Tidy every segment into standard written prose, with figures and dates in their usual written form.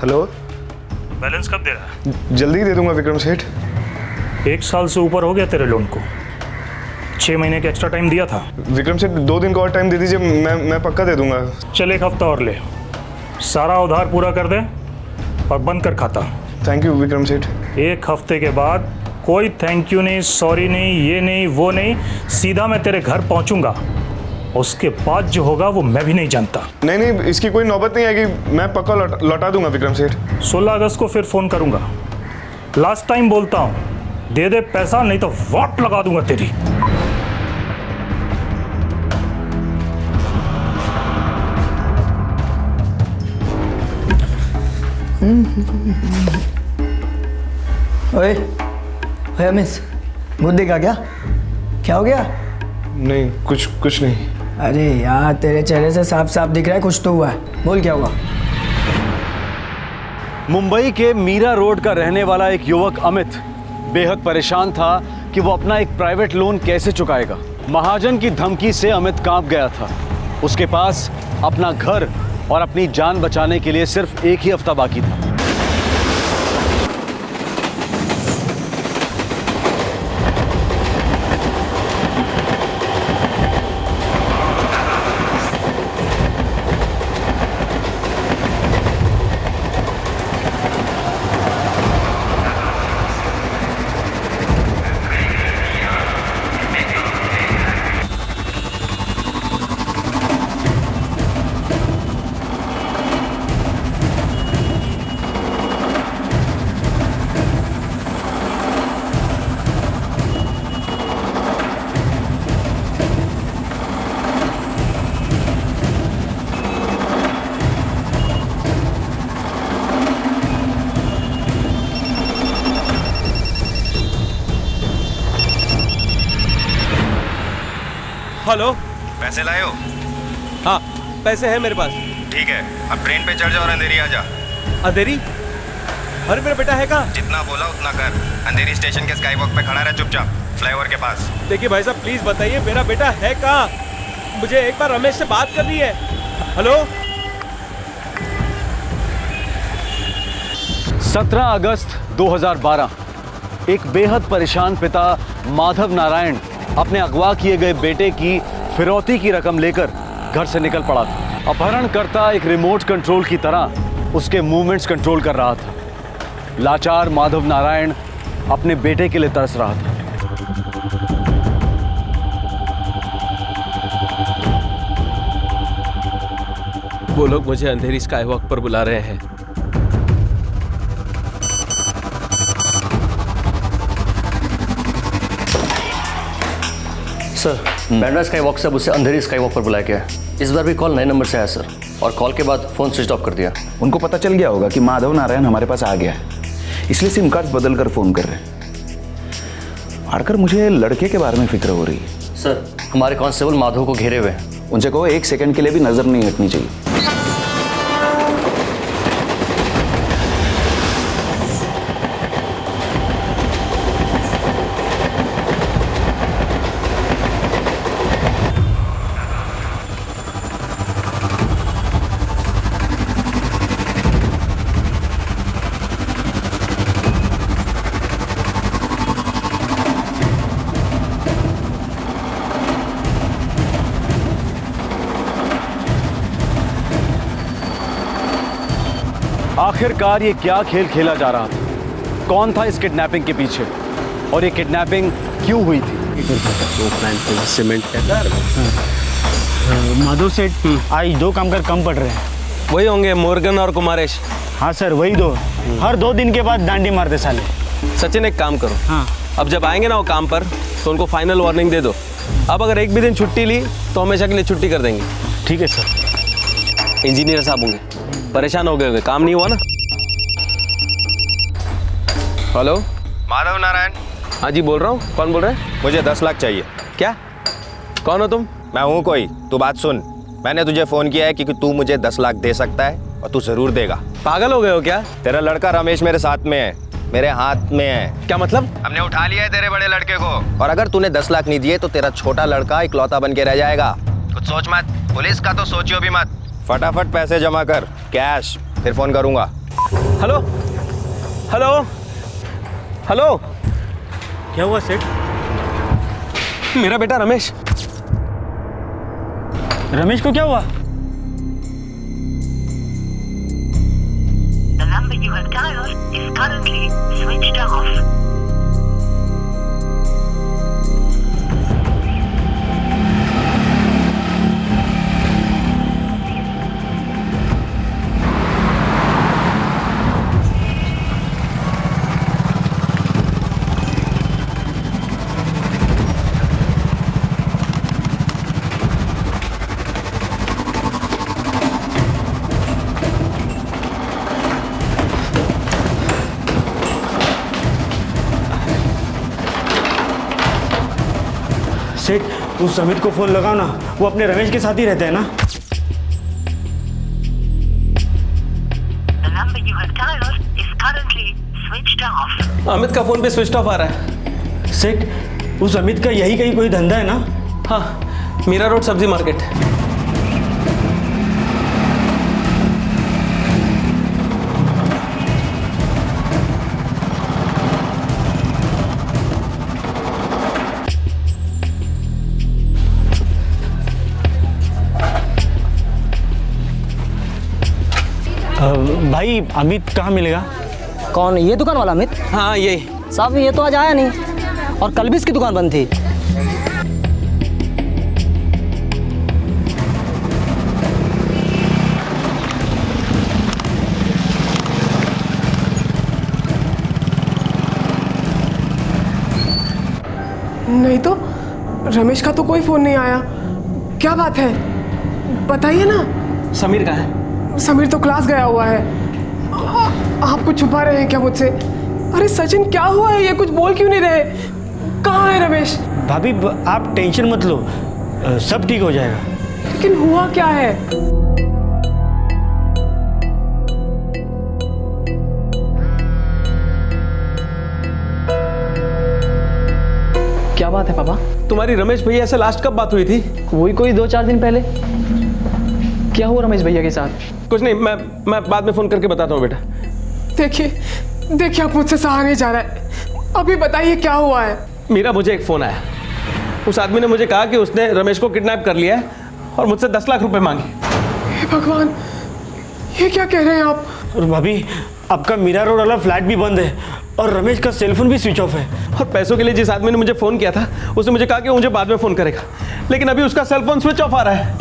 Hello. Balance कब दे रहा है? जल्दी ही दे दूंगा विक्रम सेठ। 1 साल से ऊपर हो गया तेरे लोन को। 6 महीने का एक्स्ट्रा टाइम दिया था। विक्रम सेठ 2 दिन का और टाइम दे दीजिए, मैं पक्का दे दूंगा। चल 1 हफ्ता और ले, सारा उधार पूरा कर दे और बंद कर खाता। Thank you Vikram Seth. 1 हफ्ते के बाद कोई थैंक यू नहीं, सॉरी नहीं, ये नहीं वो नहीं, सीधा मैं तेरे घर पहुंचूंगा। उसके बाद जो होगा वो मैं भी नहीं जानता। नहीं, इसकी कोई नौबत नहीं आएगी, मैं पक्का लौटा दूंगा विक्रम सेठ। 16 अगस्त को फिर फोन करूंगा। लास्ट टाइम बोलता हूं, दे दे पैसा नहीं तो वाट लगा दूंगा तेरी। ओए मिस, भूत देखा क्या हो गया? नहीं, कुछ नहीं। अरे यार, तेरे चेहरे से साफ साफ दिख रहा है कुछ तो हुआ है। बोल क्या हुआ? मुंबई के मीरा रोड का रहने वाला एक युवक अमित बेहद परेशान था कि वो अपना एक प्राइवेट लोन कैसे चुकाएगा। महाजन की धमकी से अमित कांप गया था। उसके पास अपना घर और अपनी जान बचाने के लिए सिर्फ 1 ही हफ्ता बाकी था। हेलो, पैसे लाए हो? हाँ पैसे हैं मेरे पास। ठीक है, अब ट्रेन पे चढ़ जाओ और अंधेरी आ जा। अंधेरी? अरे मेरा बेटा है कहाँ? जितना बोला उतना कर। अंधेरी स्टेशन के स्काई वॉक पे खड़ा रह चुपचाप, फ्लाईओवर के पास। देखिए भाई साहब, प्लीज बताइए मेरा बेटा है कहाँ? मुझे एक बार रमेश से बात करनी है। हेलो। 17 अगस्त 2012 एक बेहद परेशान पिता माधव नारायण अपने अगवा किए गए बेटे की फिरौती की रकम लेकर घर से निकल पड़ा था। अपहरणकर्ता एक रिमोट कंट्रोल की तरह उसके मूवमेंट्स कंट्रोल कर रहा था। लाचार माधव नारायण अपने बेटे के लिए तरस रहा था। वो लोग मुझे अंधेरी स्काई वॉक पर बुला रहे हैं। सर, बैंड्रा स्काई वॉक से अब उसे अंधेरी स्काई वॉक पर बुलाया गया है। इस बार भी कॉल नए नंबर से आया सर, और कॉल के बाद फ़ोन स्विच ऑफ कर दिया। उनको पता चल गया होगा कि माधव नारायण हमारे पास आ गया है, इसलिए सिम कार्ड बदल कर फ़ोन कर रहे हैं। आकर मुझे लड़के के बारे में फिक्र हो रही है। सर, हमारे कांस्टेबल माधव को घेरे हुए हैं। उनसे कहो 1 सेकंड के लिए भी नज़र नहीं हटनी चाहिए। आखिरकार ये क्या खेल खेला जा रहा था? कौन था इस किडनैपिंग के पीछे और ये किडनैपिंग क्यों हुई थी? सीमेंट माधव सेठ आज 2 कामगार कम पड़ रहे हैं। वही होंगे मोर्गन और कुमारेश। हाँ सर, वही 2। हर 2 दिन के बाद डांडी मारते साले। सचिन एक काम करो, हाँ अब जब आएंगे ना वो काम पर तो उनको फाइनल वार्निंग दे दो। अब अगर एक भी दिन छुट्टी ली तो हमेशा के लिए छुट्टी कर देंगे। ठीक है सर। इंजीनियर साहब होंगे, परेशान हो गए होंगे, काम नहीं हुआ ना। हेलो माधव नारायण। हाँ जी बोल रहा हूँ। कौन बोल रहे हैं? मुझे 10 लाख चाहिए। क्या? कौन हो तुम? मैं हूँ कोई, तू बात सुन। मैंने तुझे फोन किया है क्योंकि तू मुझे 10 लाख दे सकता है और तू जरूर देगा। पागल हो गए हो क्या? तेरा लड़का रमेश मेरे साथ में है, मेरे हाथ में है। क्या मतलब? हमने उठा लिया है तेरे बड़े लड़के को, और अगर तूने 10 लाख नहीं दिए तो तेरा छोटा लड़का इकलौता बन के रह जाएगा। कुछ सोच मत, पुलिस का तो सोचियो भी मत। फटाफट पैसे जमा कर, कैश, फिर फोन करूंगा। हेलो हेलो हेलो, क्या हुआ सेठ? मेरा बेटा रमेश। रमेश को क्या हुआ? The number you have dialed is currently switched off. सेठ, उस अमित को फोन लगाओ ना, वो अपने रमेश के साथ ही रहते हैं ना। The number you have dialed is currently switched off. Amit का फोन पे स्विच ऑफ आ रहा है। सेठ, उस अमित का यही कहीं कोई धंधा है ना? हाँ, मीरा रोड सब्जी मार्केट। भाई अमित कहाँ मिलेगा? कौन, ये दुकान वाला अमित? हाँ यही। साहब ये तो आज आया नहीं, और कल भी इसकी दुकान बंद थी। नहीं तो रमेश का तो कोई फोन नहीं आया। क्या बात है, बताइए ना। समीर कहाँ है? समीर तो क्लास गया हुआ है। आप कुछ छुपा रहे हैं क्या मुझसे? अरे सचिन, क्या हुआ है? ये कुछ बोल क्यों नहीं रहे? कहाँ है रमेश? भाभी आप टेंशन मत लो, सब ठीक हो जाएगा। लेकिन हुआ क्या है? क्या बात है पापा? तुम्हारी रमेश भैया से लास्ट कब बात हुई थी? वही कोई 2-4 दिन पहले। क्या हुआ रमेश भैया के साथ? कुछ नहीं, मैं बाद में फोन करके बताता हूँ बेटा। देखिए आप मुझसे सहा नहीं जा रहा है। अभी बताइए क्या हुआ है? मीरा, मुझे एक फोन आया। उस आदमी ने मुझे कहा कि उसने रमेश को किडनैप कर लिया है और मुझसे 10 लाख रुपए मांगे। हे भगवान, ये क्या कह रहे हैं आप? और भाभी, आपका मीरा रोड वाला फ्लैट भी बंद है और रमेश का सेलफोन भी स्विच ऑफ है। और पैसों के लिए जिस आदमी ने मुझे फोन किया था उसने मुझे कहा कि मुझे बाद में फोन करेगा, लेकिन अभी उसका सेलफोन स्विच ऑफ आ रहा है।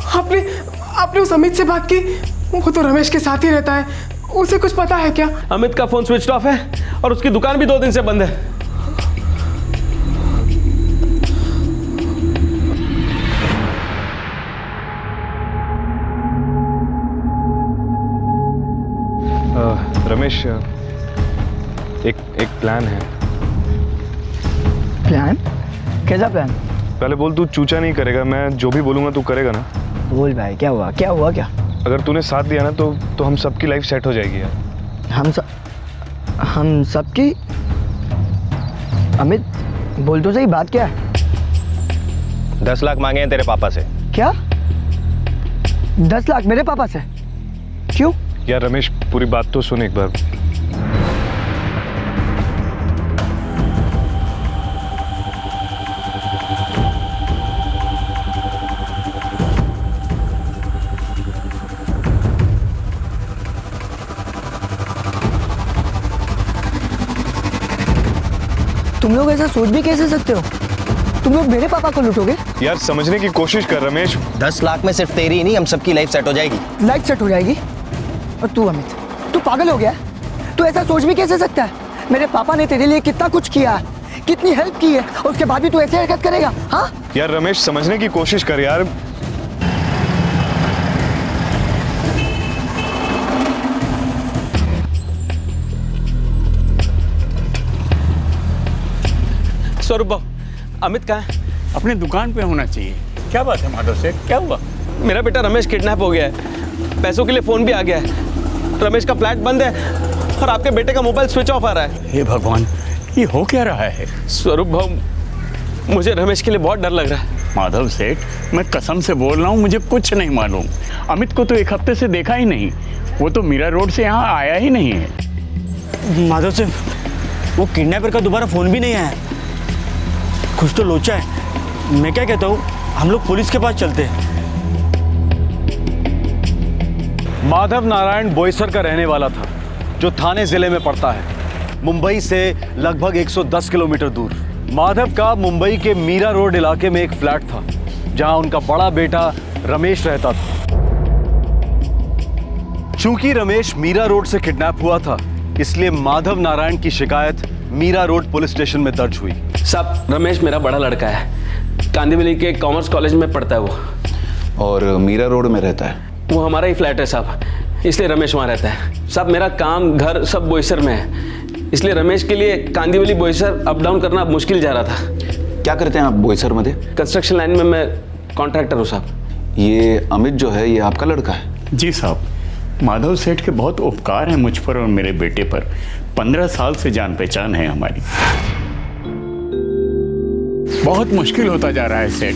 आपने उस अमित से बात की? वो तो रमेश के साथ ही रहता है, उसे कुछ पता है क्या? अमित का फोन स्विच ऑफ है और उसकी दुकान भी 2 दिन से बंद है। रमेश, एक प्लान है। प्लान? कैसा प्लान? पहले बोल, तू चूचा नहीं करेगा? मैं जो भी बोलूंगा तू करेगा ना? बोल भाई, क्या हुआ? क्या हुआ? क्या अगर तूने साथ दिया ना तो हम सबकी लाइफ सेट हो जाएगी यार। हम सबकी? अमित बोल तो सही, बात क्या है? 10 लाख मांगे हैं तेरे पापा से। क्या? 10 लाख मेरे पापा से? क्यों? यार रमेश, पूरी बात तो सुन एक बार। तुम लोग ऐसा सोच भी कैसे सकते हो? तुम लोग मेरे पापा को लूटोगे? यार समझने की कोशिश कर रमेश। 10 लाख में सिर्फ तेरी ही नहीं, हम सबकी लाइफ सेट हो जाएगी। लाइफ सेट हो जाएगी? और तू अमित, तू पागल हो गया? तू ऐसा सोच भी कैसे सकता है? मेरे पापा ने तेरे लिए कितना कुछ किया है, कितनी हेल्प की है, और उसके बाद भी तू ऐसे हरकत करेगा? हाँ यार रमेश, समझने की कोशिश कर यार। स्वरूप बाबू, अमित कहाँ है? अपने दुकान पे होना चाहिए। क्या बात है माधव सेठ, क्या हुआ? मेरा बेटा रमेश किडनैप हो गया है, पैसों के लिए फोन भी आ गया है, रमेश का फ्लैट बंद है और आपके बेटे का मोबाइल स्विच ऑफ आ रहा है। हे भगवान, ये हो क्या रहा है? स्वरूप भाऊ, मुझे रमेश के लिए बहुत डर लग रहा है। माधव सेठ, मैं कसम से बोल रहा हूँ, मुझे कुछ नहीं मालूम। अमित को तो 1 हफ्ते से देखा ही नहीं। वो तो मीरा रोड से यहाँ आया ही नहीं है। माधव से वो किडनैपर का दोबारा फोन भी नहीं आया। कुछ तो लोचा है। मैं क्या कहता हूँ, हम लोग पुलिस के पास चलते हैं। माधव नारायण बोईसर का रहने वाला था, जो थाने जिले में पड़ता है, मुंबई से लगभग 110 किलोमीटर दूर। माधव का मुंबई के मीरा रोड इलाके में एक फ्लैट था, जहां उनका बड़ा बेटा रमेश रहता था। चूंकि रमेश मीरा रोड से किडनैप हुआ था, इसलिए माधव नारायण की शिकायत मीरा रोड पुलिस स्टेशन में दर्ज हुई। साहब, रमेश मेरा बड़ा लड़का है, कांदिवली के कॉमर्स कॉलेज में पढ़ता है वो। और मीरा रोड में रहता है? वो हमारा ही फ्लैट है साहब, इसलिए रमेश वहाँ रहता है। साहब, मेरा काम घर सब बोईसर में है, इसलिए रमेश के लिए कांदिवली बोईसर अप डाउन करना मुश्किल जा रहा था। क्या करते हैं आप बोईसर में? कंस्ट्रक्शन लाइन में मैं कॉन्ट्रैक्टर हूँ साहब। ये अमित जो है, ये आपका लड़का है? जी साहब, माधव सेठ के बहुत उपकार हैं मुझ पर और मेरे बेटे पर। 15 साल से जान पहचान है हमारी। बहुत मुश्किल होता जा रहा है सेठ,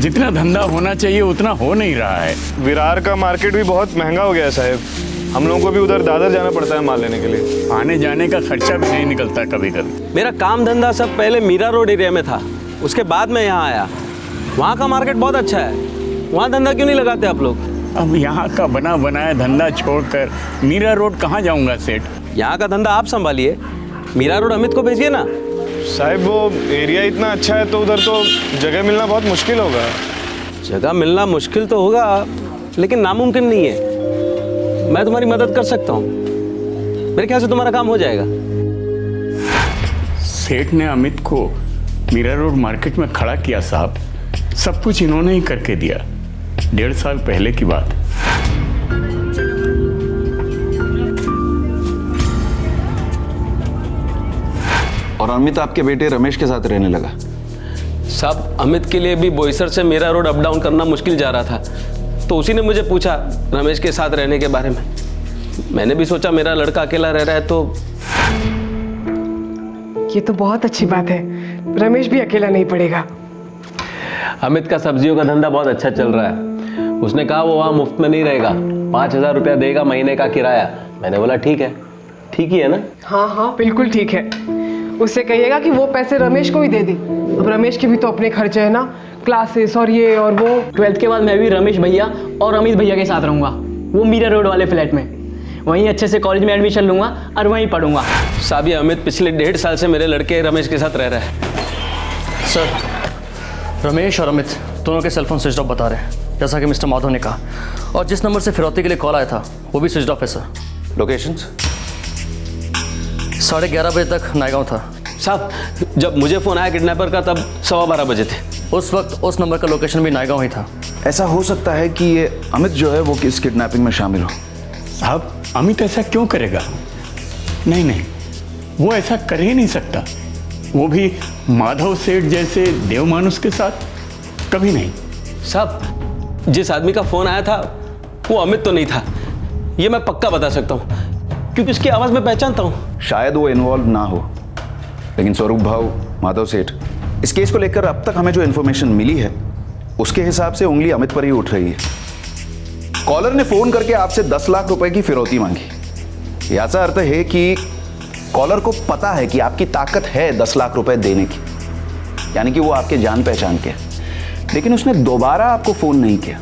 जितना धंधा होना चाहिए उतना हो नहीं रहा है। विरार का मार्केट भी बहुत महंगा हो गया है साहब, हम लोगों को भी उधर दादर जाना पड़ता है माल लेने के लिए। आने जाने का खर्चा भी नहीं निकलता कभी कभी। मेरा काम धंधा सब पहले मीरा रोड एरिया में था, उसके बाद मैं यहाँ आया। वहाँ का मार्केट बहुत अच्छा है, वहाँ धंधा क्यों नहीं लगाते आप लोग? अब यहाँ का बना बनाया धंधा छोड़कर मीरा रोड कहाँ जाऊँगा सेठ? यहाँ का धंधा आप संभालिए, मीरा रोड अमित को भेजिए ना। साहब, वो एरिया इतना अच्छा है तो उधर तो जगह मिलना बहुत मुश्किल होगा। जगह मिलना मुश्किल तो होगा, लेकिन नामुमकिन नहीं है। मैं तुम्हारी मदद कर सकता हूँ, मेरे ख्याल से तुम्हारा काम हो जाएगा। सेठ ने अमित को मीरा रोड मार्केट में खड़ा किया साहब, सब कुछ इन्होंने ही करके दिया। 1.5 साल पहले की बात। और अमित आपके बेटे रमेश के साथ रहने लगा? साहब, अमित के लिए भी बोईसर से मीरा रोड अप डाउन करना मुश्किल जा रहा था, तो उसी ने मुझे पूछा रमेश के साथ रहने के बारे में। मैंने भी सोचा मेरा लड़का अकेला रह रहा है तो। ये तो बहुत अच्छी बात है, रमेश भी अकेला नहीं पड़ेगा। अमित का सब्जियों का धंधा बहुत अच्छा चल रहा है। उसने कहा वो वहाँ मुफ्त में नहीं रहेगा, 5,000 रुपया देगा महीने का किराया। मैंने बोला ठीक है, ठीक ही है ना? हाँ हाँ, बिल्कुल ठीक है। उससे कहिएगा कि वो पैसे रमेश को ही दे दे। अब रमेश के भी तो अपने खर्चे हैं ना, क्लासेस और ये और वो। 12th के बाद मैं भी रमेश भैया और अमित भैया के साथ रहूँगा, वो मीरा रोड वाले फ्लैट में। वहीं अच्छे से कॉलेज में एडमिशन लूँगा और वहीं पढ़ूंगा। साहब, ये अमित पिछले 1.5 साल से मेरे लड़के रमेश के साथ रह रहा है। सर, रमेश और अमित दोनों के सेलफोन स्विच ऑफ बता रहे हैं, जैसा कि मिस्टर माधव ने कहा। और जिस नंबर से फिरौती के लिए कॉल आया था वो भी स्विच ऑफ है सर। लोकेशंस? 11:30 बजे तक नायगांव था। साहब, जब मुझे फोन आया किडनैपर का तब 12:15 बजे थे। उस वक्त उस नंबर का लोकेशन भी नायगांव ही था। ऐसा हो सकता है कि ये अमित जो है वो किस किडनैपिंग में शामिल हो। साहब, अमित ऐसा क्यों करेगा? नहीं नहीं, वो ऐसा कर ही नहीं सकता। वो भी माधव सेठ जैसे देवमानुष के साथ कभी नहीं। साहब, जिस आदमी का फोन आया था वो अमित तो नहीं था, ये मैं पक्का बता सकता हूँ, क्योंकि उसकी आवाज में पहचानता हूँ। शायद वो इन्वॉल्व ना हो, लेकिन स्वरूप भाव, माधव सेठ, इस केस को लेकर अब तक हमें जो इन्फॉर्मेशन मिली है उसके हिसाब से उंगली अमित पर ही उठ रही है। कॉलर ने फोन करके आपसे 10 लाख रुपए की फिरौती मांगी। ऐसा अर्थ है कि कॉलर को पता है कि आपकी ताकत है 10 लाख रुपए देने की, यानी कि वो आपके जान पहचान के, लेकिन उसने दोबारा आपको फोन नहीं किया।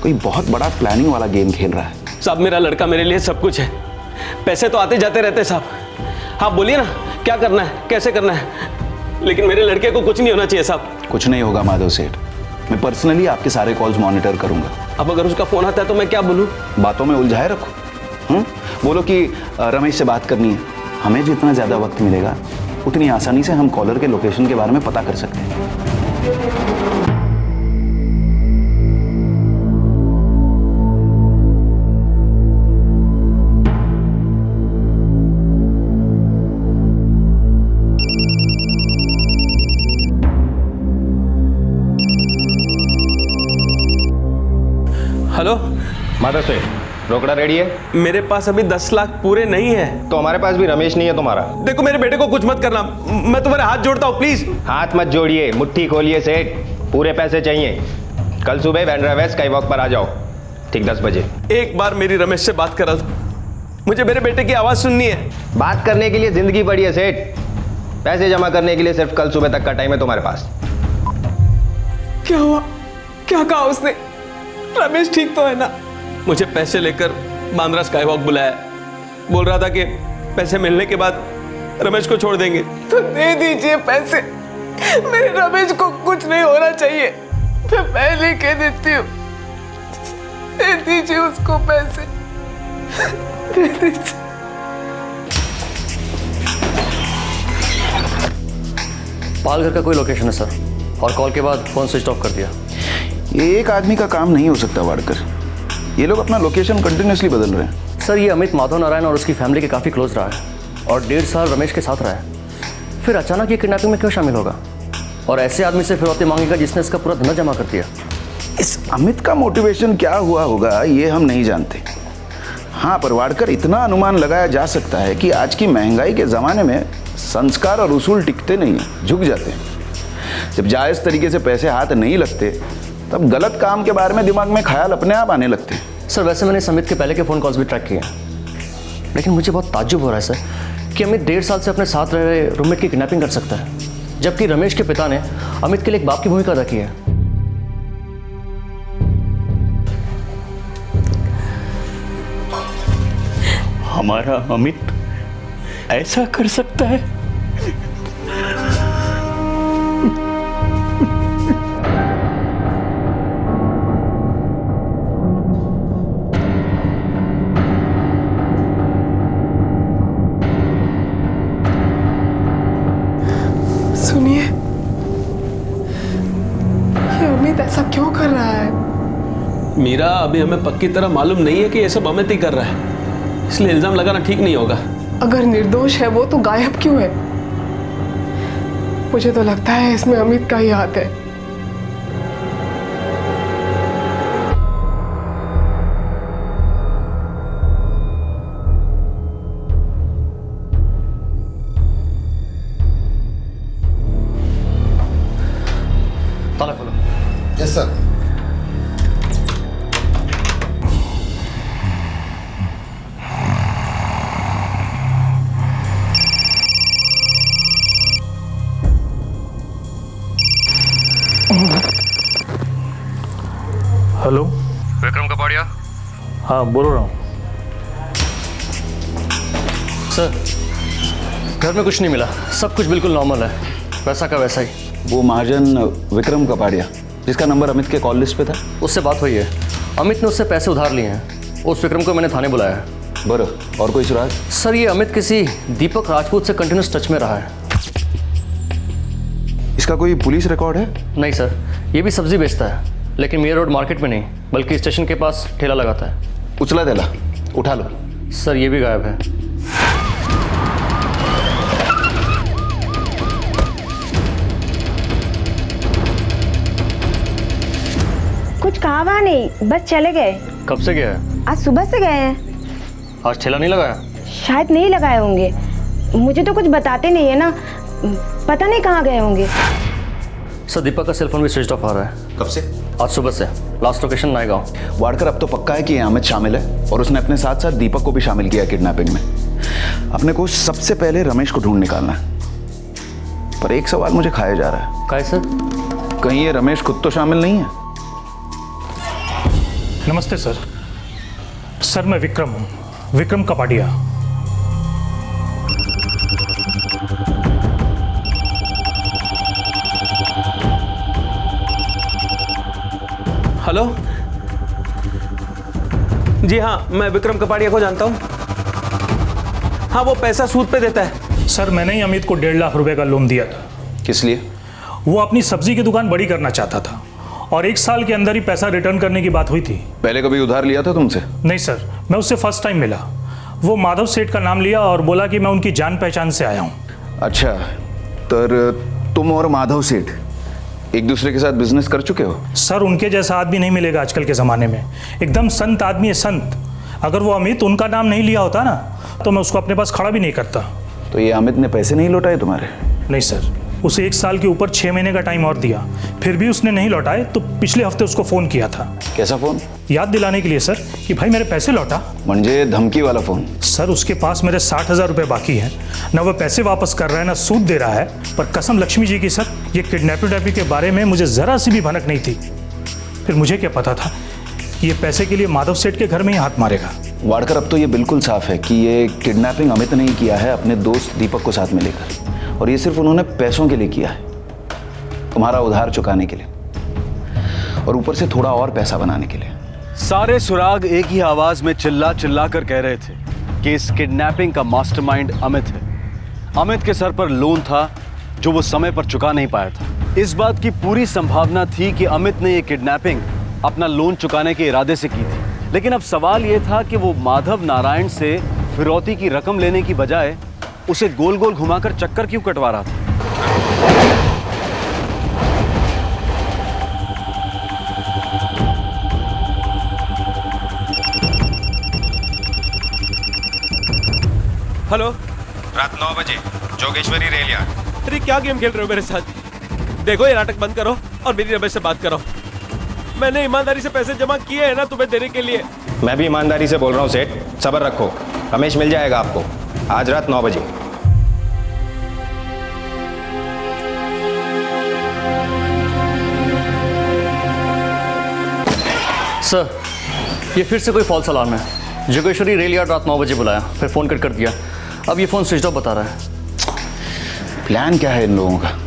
कोई बहुत बड़ा प्लानिंग वाला गेम खेल रहा है। साहब, मेरा लड़का मेरे लिए सब कुछ है। पैसे तो आते जाते रहते साहब, आप बोलिए ना क्या करना है, कैसे करना है, लेकिन मेरे लड़के को कुछ नहीं होना चाहिए साहब। कुछ नहीं होगा माधव सेठ, मैं पर्सनली आपके सारे कॉल्स मॉनिटर करूंगा। अब अगर उसका फोन आता है तो मैं क्या बोलूं? बातों में उलझाए रखो। बोलो कि रमेश से बात करनी है। हमें जितना ज़्यादा वक्त मिलेगा उतनी आसानी से हम कॉलर के लोकेशन के बारे में पता कर सकते हैं। हेलो माधव सेठ, रोकड़ा रेडी है? मेरे पास अभी 10 लाख पूरे नहीं है। तो हमारे पास भी रमेश नहीं है तुम्हारा। देखो, मेरे बेटे को कुछ मत करना, मैं तुम्हारे हाथ जोड़ता हूँ प्लीज। हाथ मत जोड़िए, मुट्ठी खोलिए सेठ, पूरे पैसे चाहिए। कल सुबह बैंड्रा वेस्ट स्काई वॉक पर आ जाओ। ठीक 10 बजे। एक बार मेरी रमेश से बात करा दो, मुझे मेरे बेटे की आवाज़ सुननी है। बात करने के लिए जिंदगी पड़ी है सेठ, पैसे जमा करने के लिए सिर्फ कल सुबह तक का टाइम है तुम्हारे पास। क्या हुआ? क्या कहा उसने? रमेश ठीक तो है ना? मुझे पैसे लेकर बांद्रा स्काई वॉक बुलाया, बोल रहा था कि पैसे मिलने के बाद रमेश को छोड़ देंगे। तो दे दीजिए पैसे, मेरे रमेश को कुछ नहीं होना चाहिए, मैं पहले कह देती हूँ। दे दीजिए उसको पैसे, दे दीजिए। पालघर का कोई लोकेशन है सर, और कॉल के बाद फोन स्विच ऑफ कर दिया। ये एक आदमी का काम नहीं हो सकता वाड़कर, ये लोग अपना लोकेशन कंटिन्यूसली बदल रहे हैं। सर ये अमित माधव नारायण और उसकी फैमिली के काफ़ी क्लोज रहा है और 1.5 साल रमेश के साथ रहा है, फिर अचानक ये किडनैपिंग में क्यों शामिल होगा और ऐसे आदमी से फिरौती मांगेगा जिसने इसका पूरा धंधा जमा कर दिया। इस अमित का मोटिवेशन क्या हुआ होगा ये हम नहीं जानते। हाँ, पर वाड़कर इतना अनुमान लगाया जा सकता है कि आज की महंगाई के ज़माने में संस्कार और उसूल टिकते नहीं हैं, झुक जाते हैं। जब जायज़ तरीके से पैसे हाथ नहीं लगते तब गलत काम के बारे में दिमाग में ख्याल अपने आप आने लगते हैं। सर वैसे मैंने अमित के पहले के फ़ोन कॉल्स भी ट्रैक किए हैं, लेकिन मुझे बहुत ताज्जुब हो रहा है सर कि अमित 1.5 साल से अपने साथ रह रहे रूममेट की किडनैपिंग कर सकता है, जबकि रमेश के पिता ने अमित के लिए एक बाप की भूमिका अदा की है। हमारा अमित ऐसा कर सकता है? सुनिए, ये अमित ऐसा क्यों कर रहा है? मीरा, अभी हमें पक्की तरह मालूम नहीं है कि ये सब अमित ही कर रहा है, इसलिए इल्जाम लगाना ठीक नहीं होगा। अगर निर्दोष है वो तो गायब क्यों है? मुझे तो लगता है इसमें अमित का ही हाथ है। ताला खोलो। Yes sir. Hello, Vikram Kapadia. हाँ बोल रहा हूँ। सर घर में कुछ नहीं मिला, सब कुछ बिल्कुल नॉर्मल है, वैसा का वैसा ही। वो महाजन विक्रम कपाड़िया जिसका नंबर अमित के कॉल लिस्ट पे था, उससे बात हुई है। अमित ने उससे पैसे उधार लिए हैं, उस विक्रम को मैंने थाने बुलाया है। बरं, और कोई सुराग? सर ये अमित किसी दीपक राजपूत से कंटिन्यूस टच में रहा है। इसका कोई पुलिस रिकॉर्ड है? नहीं सर, ये भी सब्जी बेचता है, लेकिन मेयर रोड मार्केट में नहीं बल्कि स्टेशन के पास ठेला लगाता है। उचला देला, उठा लो। सर ये भी गायब है। कुछ कहा वहाँ नहीं, बस चले गए। कब से गया है? आज सुबह से गए हैं। आज ठेला नहीं लगाया? शायद नहीं लगाए होंगे, मुझे तो कुछ बताते नहीं है ना, पता नहीं कहाँ गए होंगे। सर दीपक का सेलफोन भी स्विच ऑफ आ रहा है। कब से? आज सुबह से। Last location Naigaon. वाड़कर अब तो पक्का है कि ये अमित शामिल है और उसने अपने साथ साथ दीपक को भी शामिल किया किडनैपिंग में। अपने को सबसे पहले रमेश को ढूंढ निकालना है, पर एक सवाल मुझे खाया जा रहा है। क्या सर? कहीं ये रमेश खुद तो शामिल नहीं है? नमस्ते सर। सर मैं विक्रम हूँ, विक्रम कपाड़िया। हेलो जी, हाँ मैं विक्रम कपाड़िया को जानता हूँ। हाँ वो पैसा सूद पे देता है। सर मैंने ही अमित को 1.5 लाख रुपए का लोन दिया था। किस लिए? वो अपनी सब्जी की दुकान बड़ी करना चाहता था और 1 साल के अंदर ही पैसा रिटर्न करने की बात हुई थी। पहले कभी उधार लिया था तुमसे? नहीं सर, मैं उससे फर्स्ट टाइम मिला। वो माधव सेठ का नाम लिया और बोला कि मैं उनकी जान पहचान से आया हूँ। अच्छा, तो तुम और माधव सेठ एक दूसरे के साथ बिजनेस कर चुके हो? सर उनके जैसा आदमी नहीं मिलेगा आजकल के ज़माने में, एकदम संत आदमी है, संत। अगर वो अमित उनका नाम नहीं लिया होता ना तो मैं उसको अपने पास खड़ा भी नहीं करता। तो ये अमित ने पैसे नहीं लौटाए तुम्हारे? नहीं सर, उसे 1 साल के ऊपर 6 महीने का टाइम और दिया, फिर भी उसने नहीं लौटाए तो पिछले हफ्ते उसको फ़ोन किया था। कैसा फोन? याद दिलाने के लिए सर कि भाई मेरे पैसे लौटा। म्हणजे धमकी वाला फोन? सर उसके पास मेरे 60,000 रुपये बाकी हैं, ना वो पैसे वापस कर रहा है ना सूद दे रहा है। पर कसम लक्ष्मी जी की सर, ये किडनैपिंग के बारे में मुझे ज़रा सी भी भनक नहीं थी। फिर मुझे क्या पता था कि ये पैसे के लिए माधव सेठ के घर में ही हाथ मारेगा। वाड़कर, अब तो ये बिल्कुल साफ है कि ये किडनैपिंग अमित ने ही किया है अपने दोस्त दीपक को साथ में लेकर, और ये सिर्फ उन्होंने पैसों के लिए किया है, तुम्हारा उधार चुकाने के लिए, और ऊपर से थोड़ा और पैसा बनाने के लिए। सारे सुराग एक ही आवाज में चिल्ला चिल्ला कर कह रहे थे कि इस किडनैपिंग का मास्टरमाइंड अमित है। अमित के सर पर लोन था जो वो समय पर चुका नहीं पाया था। इस बात की पूरी संभावना थी कि अमित ने ये किडनैपिंग अपना लोन चुकाने के इरादे से की थी, लेकिन अब सवाल ये था कि वो माधव नारायण से फिरौती की रकम लेने की बजाय उसे गोल गोल घुमाकर चक्कर क्यों कटवा रहा था। हेलो, रात 9 बजे जोगेश्वरी रेल यार्ड। अरे क्या गेम खेल रहे हो मेरे साथ? देखो ये नाटक बंद करो और मेरी रमेश से बात करो। मैंने ईमानदारी से पैसे जमा किए हैं ना तुम्हें देने के लिए। मैं भी ईमानदारी से बोल रहा हूँ सेठ, सब्र रखो, रमेश मिल जाएगा आपको आज रात 9 बजे। सर, ये फिर से कोई फॉल्स अलार्म है। जोगेश्वरी रेल यार्ड रात 9 बजे बुलाया, फिर फ़ोन कर दिया। अब ये फ़ोन स्विच ऑफ बता रहा है। प्लान क्या है इन लोगों का?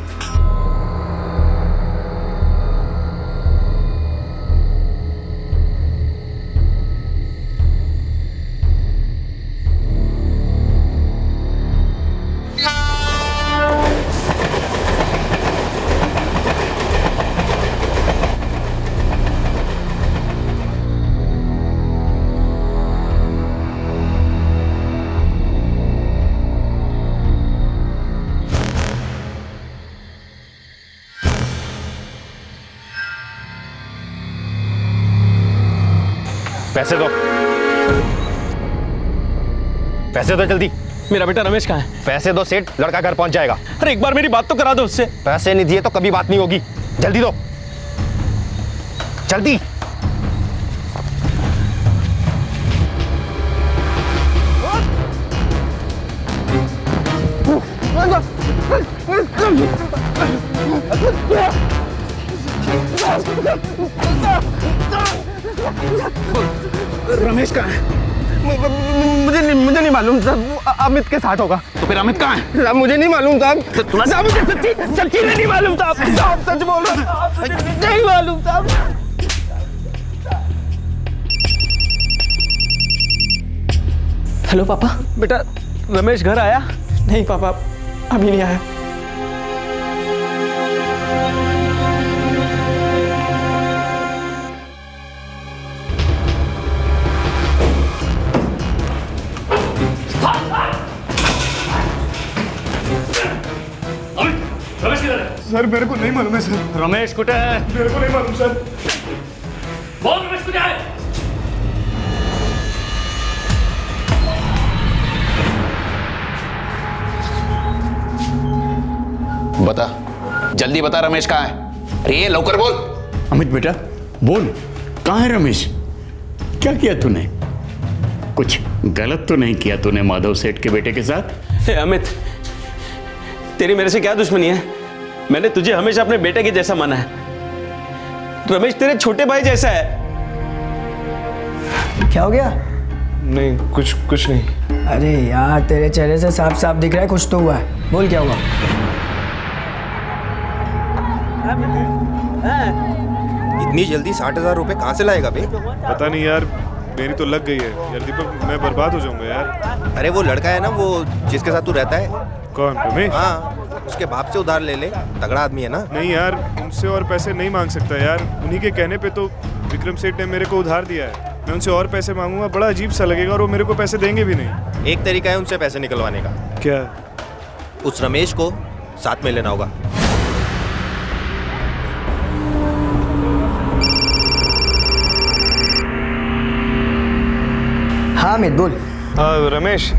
पैसे दो, पैसे दो जल्दी। मेरा बेटा रमेश कहाँ है? पैसे दो सेठ, लड़का घर पहुंच जाएगा। अरे एक बार मेरी बात तो करा दो उससे। पैसे नहीं दिए तो कभी बात नहीं होगी, जल्दी दो, जल्दी। रमेश कहाँ है? मुझे नहीं मालूम साहब, वो अमित के साथ होगा। तो फिर अमित कहाँ है? मुझे नहीं मालूम साहब, मुझे सच्ची नहीं मालूम साहब, सच बोल रहा हूं, नहीं मालूम साहब। हेलो पापा। बेटा रमेश घर आया? नहीं पापा, अभी नहीं आया। सर मेरे को नहीं मालूम है सर। रमेश कुटे है? मेरे को नहीं मालूम सर। बोल रमेश कुटे है? बता, जल्दी बता, रमेश कहाँ है? अरे लौकर बोल। अमित बेटा बोल, कहाँ है रमेश? क्या किया तूने? कुछ गलत तो नहीं किया तूने माधव सेठ के बेटे के साथ? हे अमित, तेरी मेरे से क्या दुश्मनी है? मैंने तुझे हमेशा अपने बेटे के जैसा माना है। रमेश तेरे छोटे भाई जैसा है। क्या हो गया? नहीं, कुछ नहीं। अरे यार, तेरे चेहरे से साफ साफ दिख रहा है कुछ तो हुआ है। बोल क्या हुआ? इतनी जल्दी 60,000 रुपए कहाँ से लाएगा बे? पता नहीं यार, मेरी तो लग गई है यार दीपक, मैं बर्बाद हो जाऊंगा यार। अरे वो लड़का है ना, वो जिसके साथ तू रहता है। कौन? रमेश? हाँ, उसके बाप से उधार ले ले, तगड़ा आदमी है ना। नहीं यार, उनसे और पैसे नहीं मांग सकता यार। उन्हीं के कहने पे तो विक्रम सेठ ने मेरे को उधार दिया है। मैं उनसे और पैसे मांगूंगा, बड़ा अजीब सा लगेगा, और वो मेरे को पैसे देंगे भी नहीं। एक तरीका है उनसे पैसे निकलवाने का। क्या? उस रमेश को साथ में लेना होगा। हाँ अमित बोल। रमेश,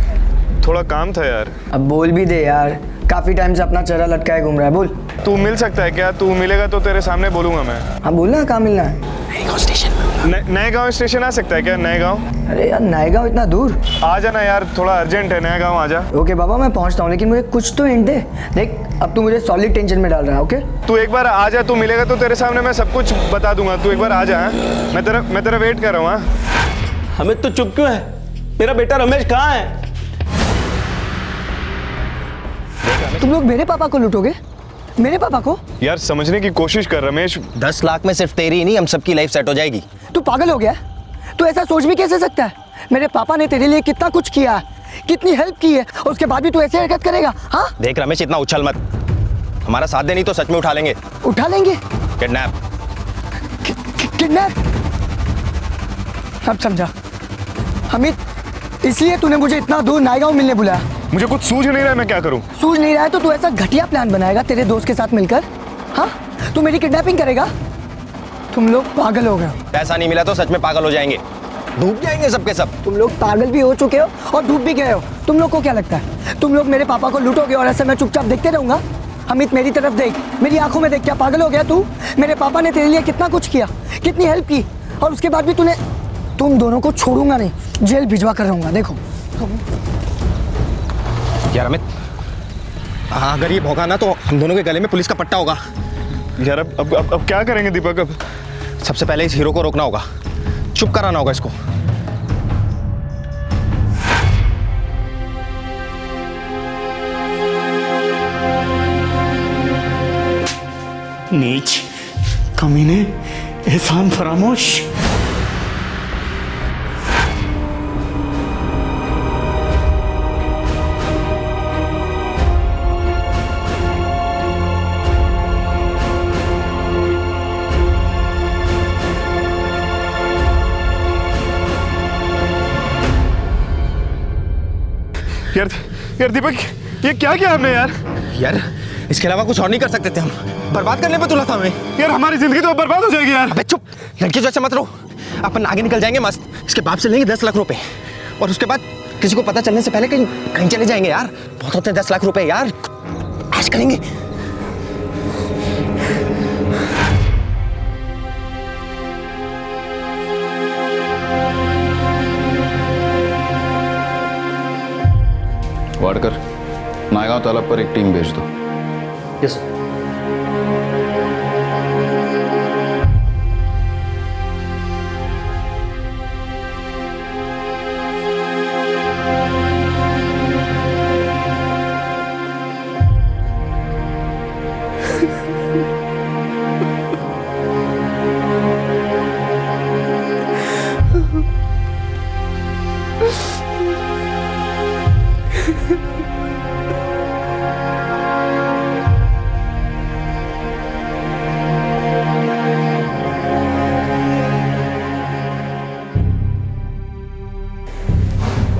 थोड़ा काम था यार। अब बोल भी दे यार, काफी टाइम से अपना चेहरा लटकाए घूम रहा है। बोल। तू मिल सकता है क्या? तू मिलेगा तो तेरे सामने बोलूंगा मैं। हाँ बोलना, कहाँ मिलना है? नए गांव स्टेशन आ सकता है क्या? नए गांव? अरे यार नए गाँव इतना दूर? आ जाना यार, थोड़ा अर्जेंट है, नया गांव आ जा। ओके बाबा मैं पहुंचता हूँ, लेकिन मुझे कुछ तो हिंट दे। देख अब तू मुझे सॉलिड टेंशन में डाल रहा है। ओके तू एक बार आ जा, तू मिलेगा तो तेरे सामने मैं सब कुछ बता दूंगा। तू एक बार आ जा। मैं तेरा वेट कर रहा हूँ। हमें तो चुप क्यों है? मेरा बेटा रमेश कहाँ है? तुम लोग मेरे पापा को लूटोगे? मेरे पापा को? यार समझने की कोशिश कर रमेश। 10 लाख में सिर्फ तेरी ही नहीं, हम सबकी लाइफ सेट हो जाएगी। तू पागल हो गया? तू ऐसा सोच भी कैसे सकता है? मेरे पापा ने तेरे लिए कितना कुछ किया है, कितनी हेल्प की है, और उसके बाद भी तू ऐसे हरकत करेगा? हाँ देख रमेश, इतना उछल मत। हमारा साथ दे, नहीं तो सच में उठा लेंगे। उठा लेंगे? किडनैप। किडनैप? अब समझा। अमित, इसलिए तूने मुझे इतना दूर नायगांव मिलने बुलाया? मुझे कुछ सूझ नहीं रहा है, मैं क्या करूं? सूझ नहीं रहा है तो तू ऐसा घटिया प्लान बनाएगा तेरे दोस्त के साथ मिलकर? हाँ तू मेरी किडनैपिंग करेगा? तुम लोग पागल हो गए हो। पैसा नहीं मिला तो सच में पागल हो जाएंगे, डूब जाएंगे सबके सब। तुम लोग पागल भी हो चुके हो और डूब भी गए हो। तुम लोग को क्या लगता है तुम लोग मेरे पापा को लूटोगे और ऐसे मैं चुपचाप देखते रहूंगा? अमित मेरी तरफ देख, मेरी आंखों में देख। क्या पागल हो गया तू? मेरे पापा ने तेरे लिए कितना कुछ किया, कितनी हेल्प की, और उसके बाद भी तुम दोनों को छोड़ूंगा नहीं, जेल भिजवा कर रहूंगा। देखो यार अमित, हाँ अगर ये भौंका ना तो हम दोनों के गले में पुलिस का पट्टा होगा। यार अब क्या करेंगे दीपक? अब सबसे पहले इस हीरो को रोकना होगा, चुप कराना होगा इसको। नीच, कमीने, एहसान फरामोश। यार दीपक, ये क्या किया हमने यार? यार इसके अलावा कुछ और नहीं कर सकते थे हम। बर्बाद करने पे तुला था हमें। यार हमारी जिंदगी तो बर्बाद हो जाएगी यार। अबे चुप, लड़की जैसे मत रहो। अपन आगे निकल जाएंगे मस्त। इसके बाप से लेंगे 10 लाख रुपए, और उसके बाद किसी को पता चलने से पहले कहीं चले जाएंगे यार। बहुत होते हैं 10 लाख रुपए यार, आज करेंगे। वाडकर, नायगांव तालाब पर एक टीम भेज दो। यस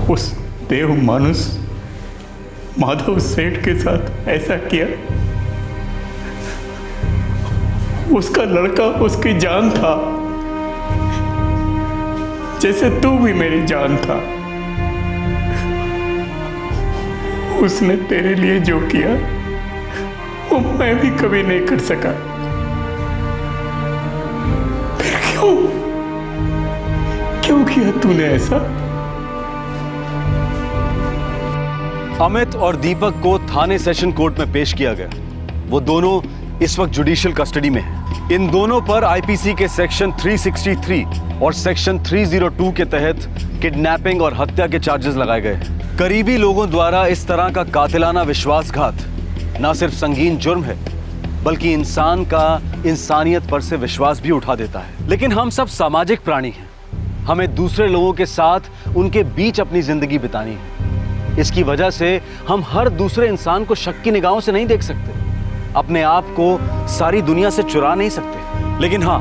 उस देव मानुस माधव सेठ के साथ ऐसा किया। उसका लड़का उसकी जान था, जैसे तू भी मेरी जान था। उसने तेरे लिए जो किया वो मैं भी कभी नहीं कर सका। फिर क्यों किया तूने ऐसा? अमित और दीपक को थाने सेशन कोर्ट में पेश किया गया। वो दोनों इस वक्त जुडिशियल कस्टडी में हैं। इन दोनों पर आईपीसी के सेक्शन 363 और सेक्शन 302 के तहत किडनैपिंग और हत्या के चार्जेस लगाए गए। करीबी लोगों द्वारा इस तरह का कातिलाना विश्वासघात न सिर्फ संगीन जुर्म है, बल्कि इंसान का इंसानियत पर से विश्वास भी उठा देता है। लेकिन हम सब सामाजिक प्राणी हैं, हमें दूसरे लोगों के साथ उनके बीच अपनी जिंदगी बितानी है। इसकी वजह से हम हर दूसरे इंसान को शक की निगाहों से नहीं देख सकते, अपने आप को सारी दुनिया से चुरा नहीं सकते। लेकिन हाँ,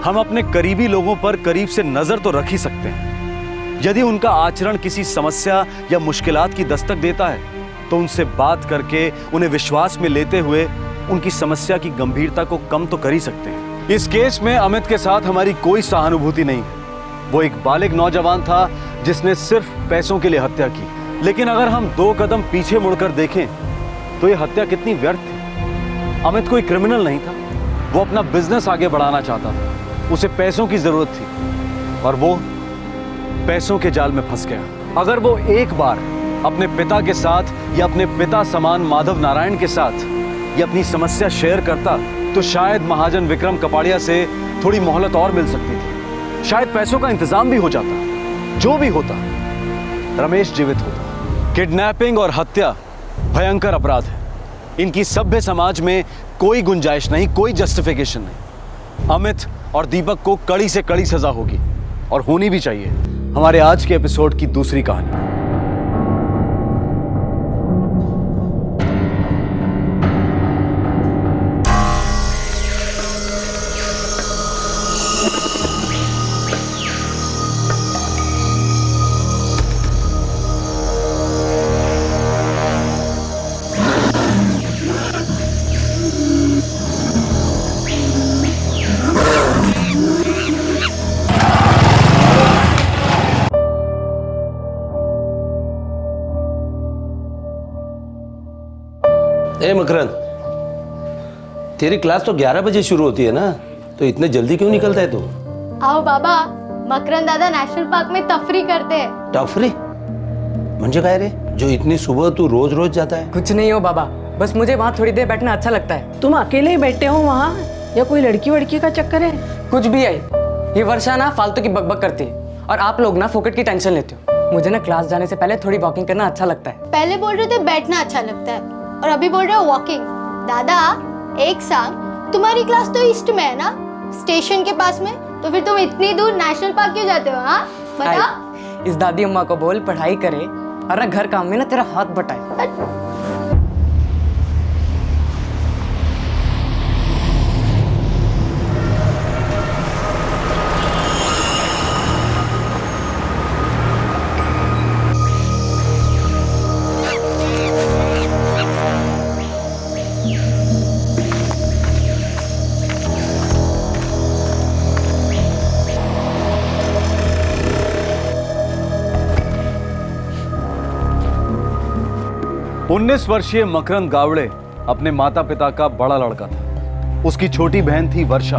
हम अपने करीबी लोगों पर करीब से नजर तो रख ही सकते हैं। यदि उनका आचरण किसी समस्या या मुश्किलात की दस्तक देता है तो उनसे बात करके उन्हें विश्वास में लेते हुए उनकी समस्या की गंभीरता को कम तो कर ही सकते हैं। इस केस में अमित के साथ हमारी कोई सहानुभूति नहीं है। वो एक बालिग नौजवान था जिसने सिर्फ पैसों के लिए हत्या की। लेकिन अगर हम 2 कदम पीछे मुड़कर देखें तो ये हत्या कितनी व्यर्थ थी। अमित कोई क्रिमिनल नहीं था, वो अपना बिजनेस आगे बढ़ाना चाहता था, उसे पैसों की जरूरत थी और वो पैसों के जाल में फंस गया। अगर वो एक बार अपने पिता के साथ या अपने पिता समान माधव नारायण के साथ ये अपनी समस्या शेयर करता तो शायद महाजन विक्रम कपाड़िया से थोड़ी मोहलत और मिल सकती थी, शायद पैसों का इंतजाम भी हो जाता। जो भी होता, रमेश जीवित होता। किडनैपिंग और हत्या भयंकर अपराध है, इनकी सभ्य समाज में कोई गुंजाइश नहीं, कोई जस्टिफिकेशन नहीं। अमित और दीपक को कड़ी से कड़ी सजा होगी और होनी भी चाहिए। हमारे आज के एपिसोड की दूसरी कहानी। ए मकरंद, तेरी क्लास तो 11 बजे शुरू होती है ना, तो इतने जल्दी क्यों निकलता है तू? आओ बाबा, मकरंद दादा नेशनल पार्क में तफरी करते हैं। तफरी? म्हणजे काय रे, जो इतनी सुबह तू रोज रोज जाता है? कुछ नहीं हो बाबा, बस मुझे वहाँ थोड़ी देर बैठना अच्छा लगता है। तुम अकेले ही बैठे हो वहाँ या कोई लड़की वड़की का चक्कर है? कुछ भी है, ये वर्षा ना फालतू की बकबक करती है और आप लोग ना फोकट की टेंशन लेते हो। मुझे ना क्लास जाने से पहले थोड़ी वॉकिंग करना अच्छा लगता है। पहले बोल रहे थे बैठना अच्छा लगता है और अभी बोल रहे हो वॉकिंग। दादा एक साथ, तुम्हारी क्लास तो ईस्ट में है ना, स्टेशन के पास में, तो फिर तुम इतनी दूर नेशनल पार्क क्यों जाते हो? हाँ बताओ। इस दादी अम्मा को बोल पढ़ाई करे और ना घर काम में ना तेरा हाथ बटाए। उन्नीस वर्षीय मकरंद गावड़े अपने माता पिता का बड़ा लड़का था। उसकी छोटी बहन थी वर्षा।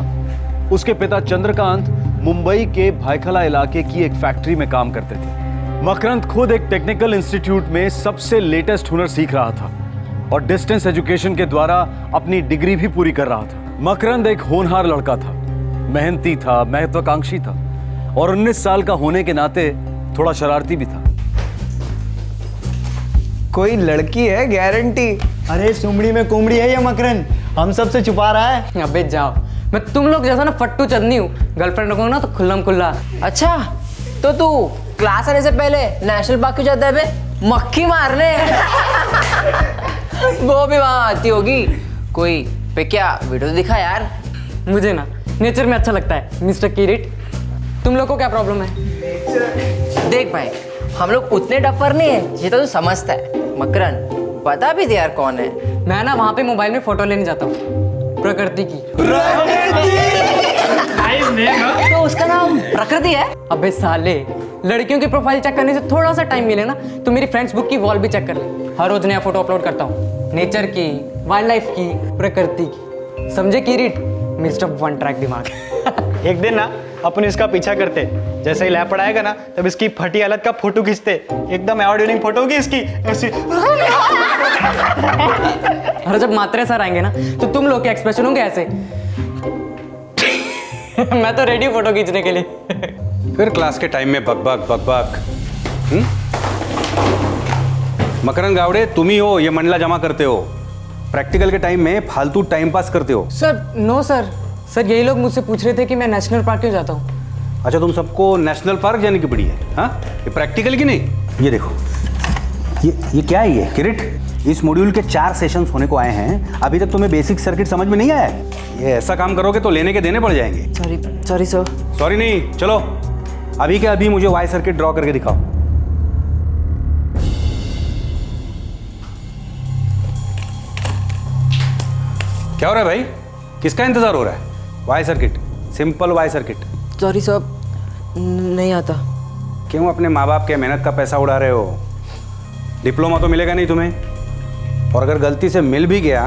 उसके पिता चंद्रकांत मुंबई के भायखला इलाके की एक फैक्ट्री में काम करते थे। मकरंद खुद एक टेक्निकल इंस्टीट्यूट में सबसे लेटेस्ट हुनर सीख रहा था और डिस्टेंस एजुकेशन के द्वारा अपनी डिग्री भी पूरी कर रहा था। मकरंद एक होनहार लड़का था, मेहनती था, महत्वाकांक्षी था और 19 साल का होने के नाते थोड़ा शरारती भी था। कोई लड़की है गारंटी। अरे सुमड़ी में कुमड़ी है ये मकरंद, हम सबसे छुपा रहा है। अबे जाओ, मैं तुम लोग जैसा ना फट्टू चंदनी हूँ, गर्लफ्रेंड रखूंगा ना तो खुल्लम खुल्ला। अच्छा, तो तू क्लास आने से पहले नेशनल पार्क क्यों जाता है बे? मक्खी मारने। वो भी वहाँ आती होगी कोई पे, क्या वीडियो दिखा यार। मुझे ना नेचर में अच्छा लगता है मिस्टर किरीट। तुम लोग को क्या प्रॉब्लम है? देख भाई, हम लोग उतने डफर नहीं है जितना तू समझता है। मकरंद बता भी दे यार कौन है। मैं ना वहाँ पे मोबाइल में फोटो लेने जाता हूँ, प्रकृति की। तो उसका नाम प्रकृति है? अबे साले, लड़कियों की प्रोफाइल चेक करने से थोड़ा सा टाइम मिले ना तो मेरी फ्रेंड्स बुक की वॉल भी चेक कर ले। हर रोज नया फोटो अपलोड करता हूँ, नेचर की, वाइल्ड लाइफ की, प्रकृति की। समझे किरीट, मिस्टर वन ट्रैक दिमाग। एक दिन ना अपन इसका पीछा करते, जैसे ही लैप पड़ाएगा ना तब इसकी फटी हालत का फोटो खींचते, एकदम एवॉर्ड फोटो होगी इसकी ऐसी। और जब मात्रे सर आएंगे ना तो तुम लोग के एक्सप्रेशन होंगे ऐसे। मैं तो रेडी फोटो खींचने के लिए। फिर क्लास के टाइम में बकबक बकबक। मकरंद गावड़े, तुम ही हो ये मंडला जमा करते हो, प्रैक्टिकल के टाइम में फालतू टाइम पास करते हो। सर नो सर, सर यही लोग मुझसे पूछ रहे थे कि मैं नेशनल पार्क क्यों जाता हूँ। अच्छा, तुम सबको नेशनल पार्क जाने की पड़ी है? हाँ, ये प्रैक्टिकल की नहीं। ये देखो, ये क्या है? ये किरीट, इस मॉड्यूल के 4 सेशंस होने को आए हैं, अभी तक तुम्हें बेसिक सर्किट समझ में नहीं आया है। ये ऐसा काम करोगे तो लेने के देने पड़ जाएंगे। Sorry sir. सॉरी नहीं, चलो अभी के अभी मुझे वाई सर्किट ड्रॉ करके दिखाओ। क्या हो रहा है भाई? किसका इंतजार हो रहा है? Y circuit, simple Y circuit. Sorry sir, नहीं आता। क्यों अपने माँ बाप के मेहनत का पैसा उड़ा रहे हो? डिप्लोमा तो मिलेगा नहीं तुम्हें और अगर गलती से मिल भी गया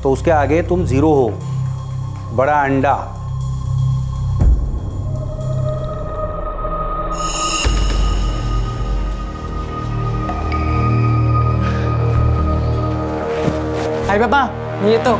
तो उसके आगे तुम जीरो हो, बड़ा अंडा। हाय पापा, ये तो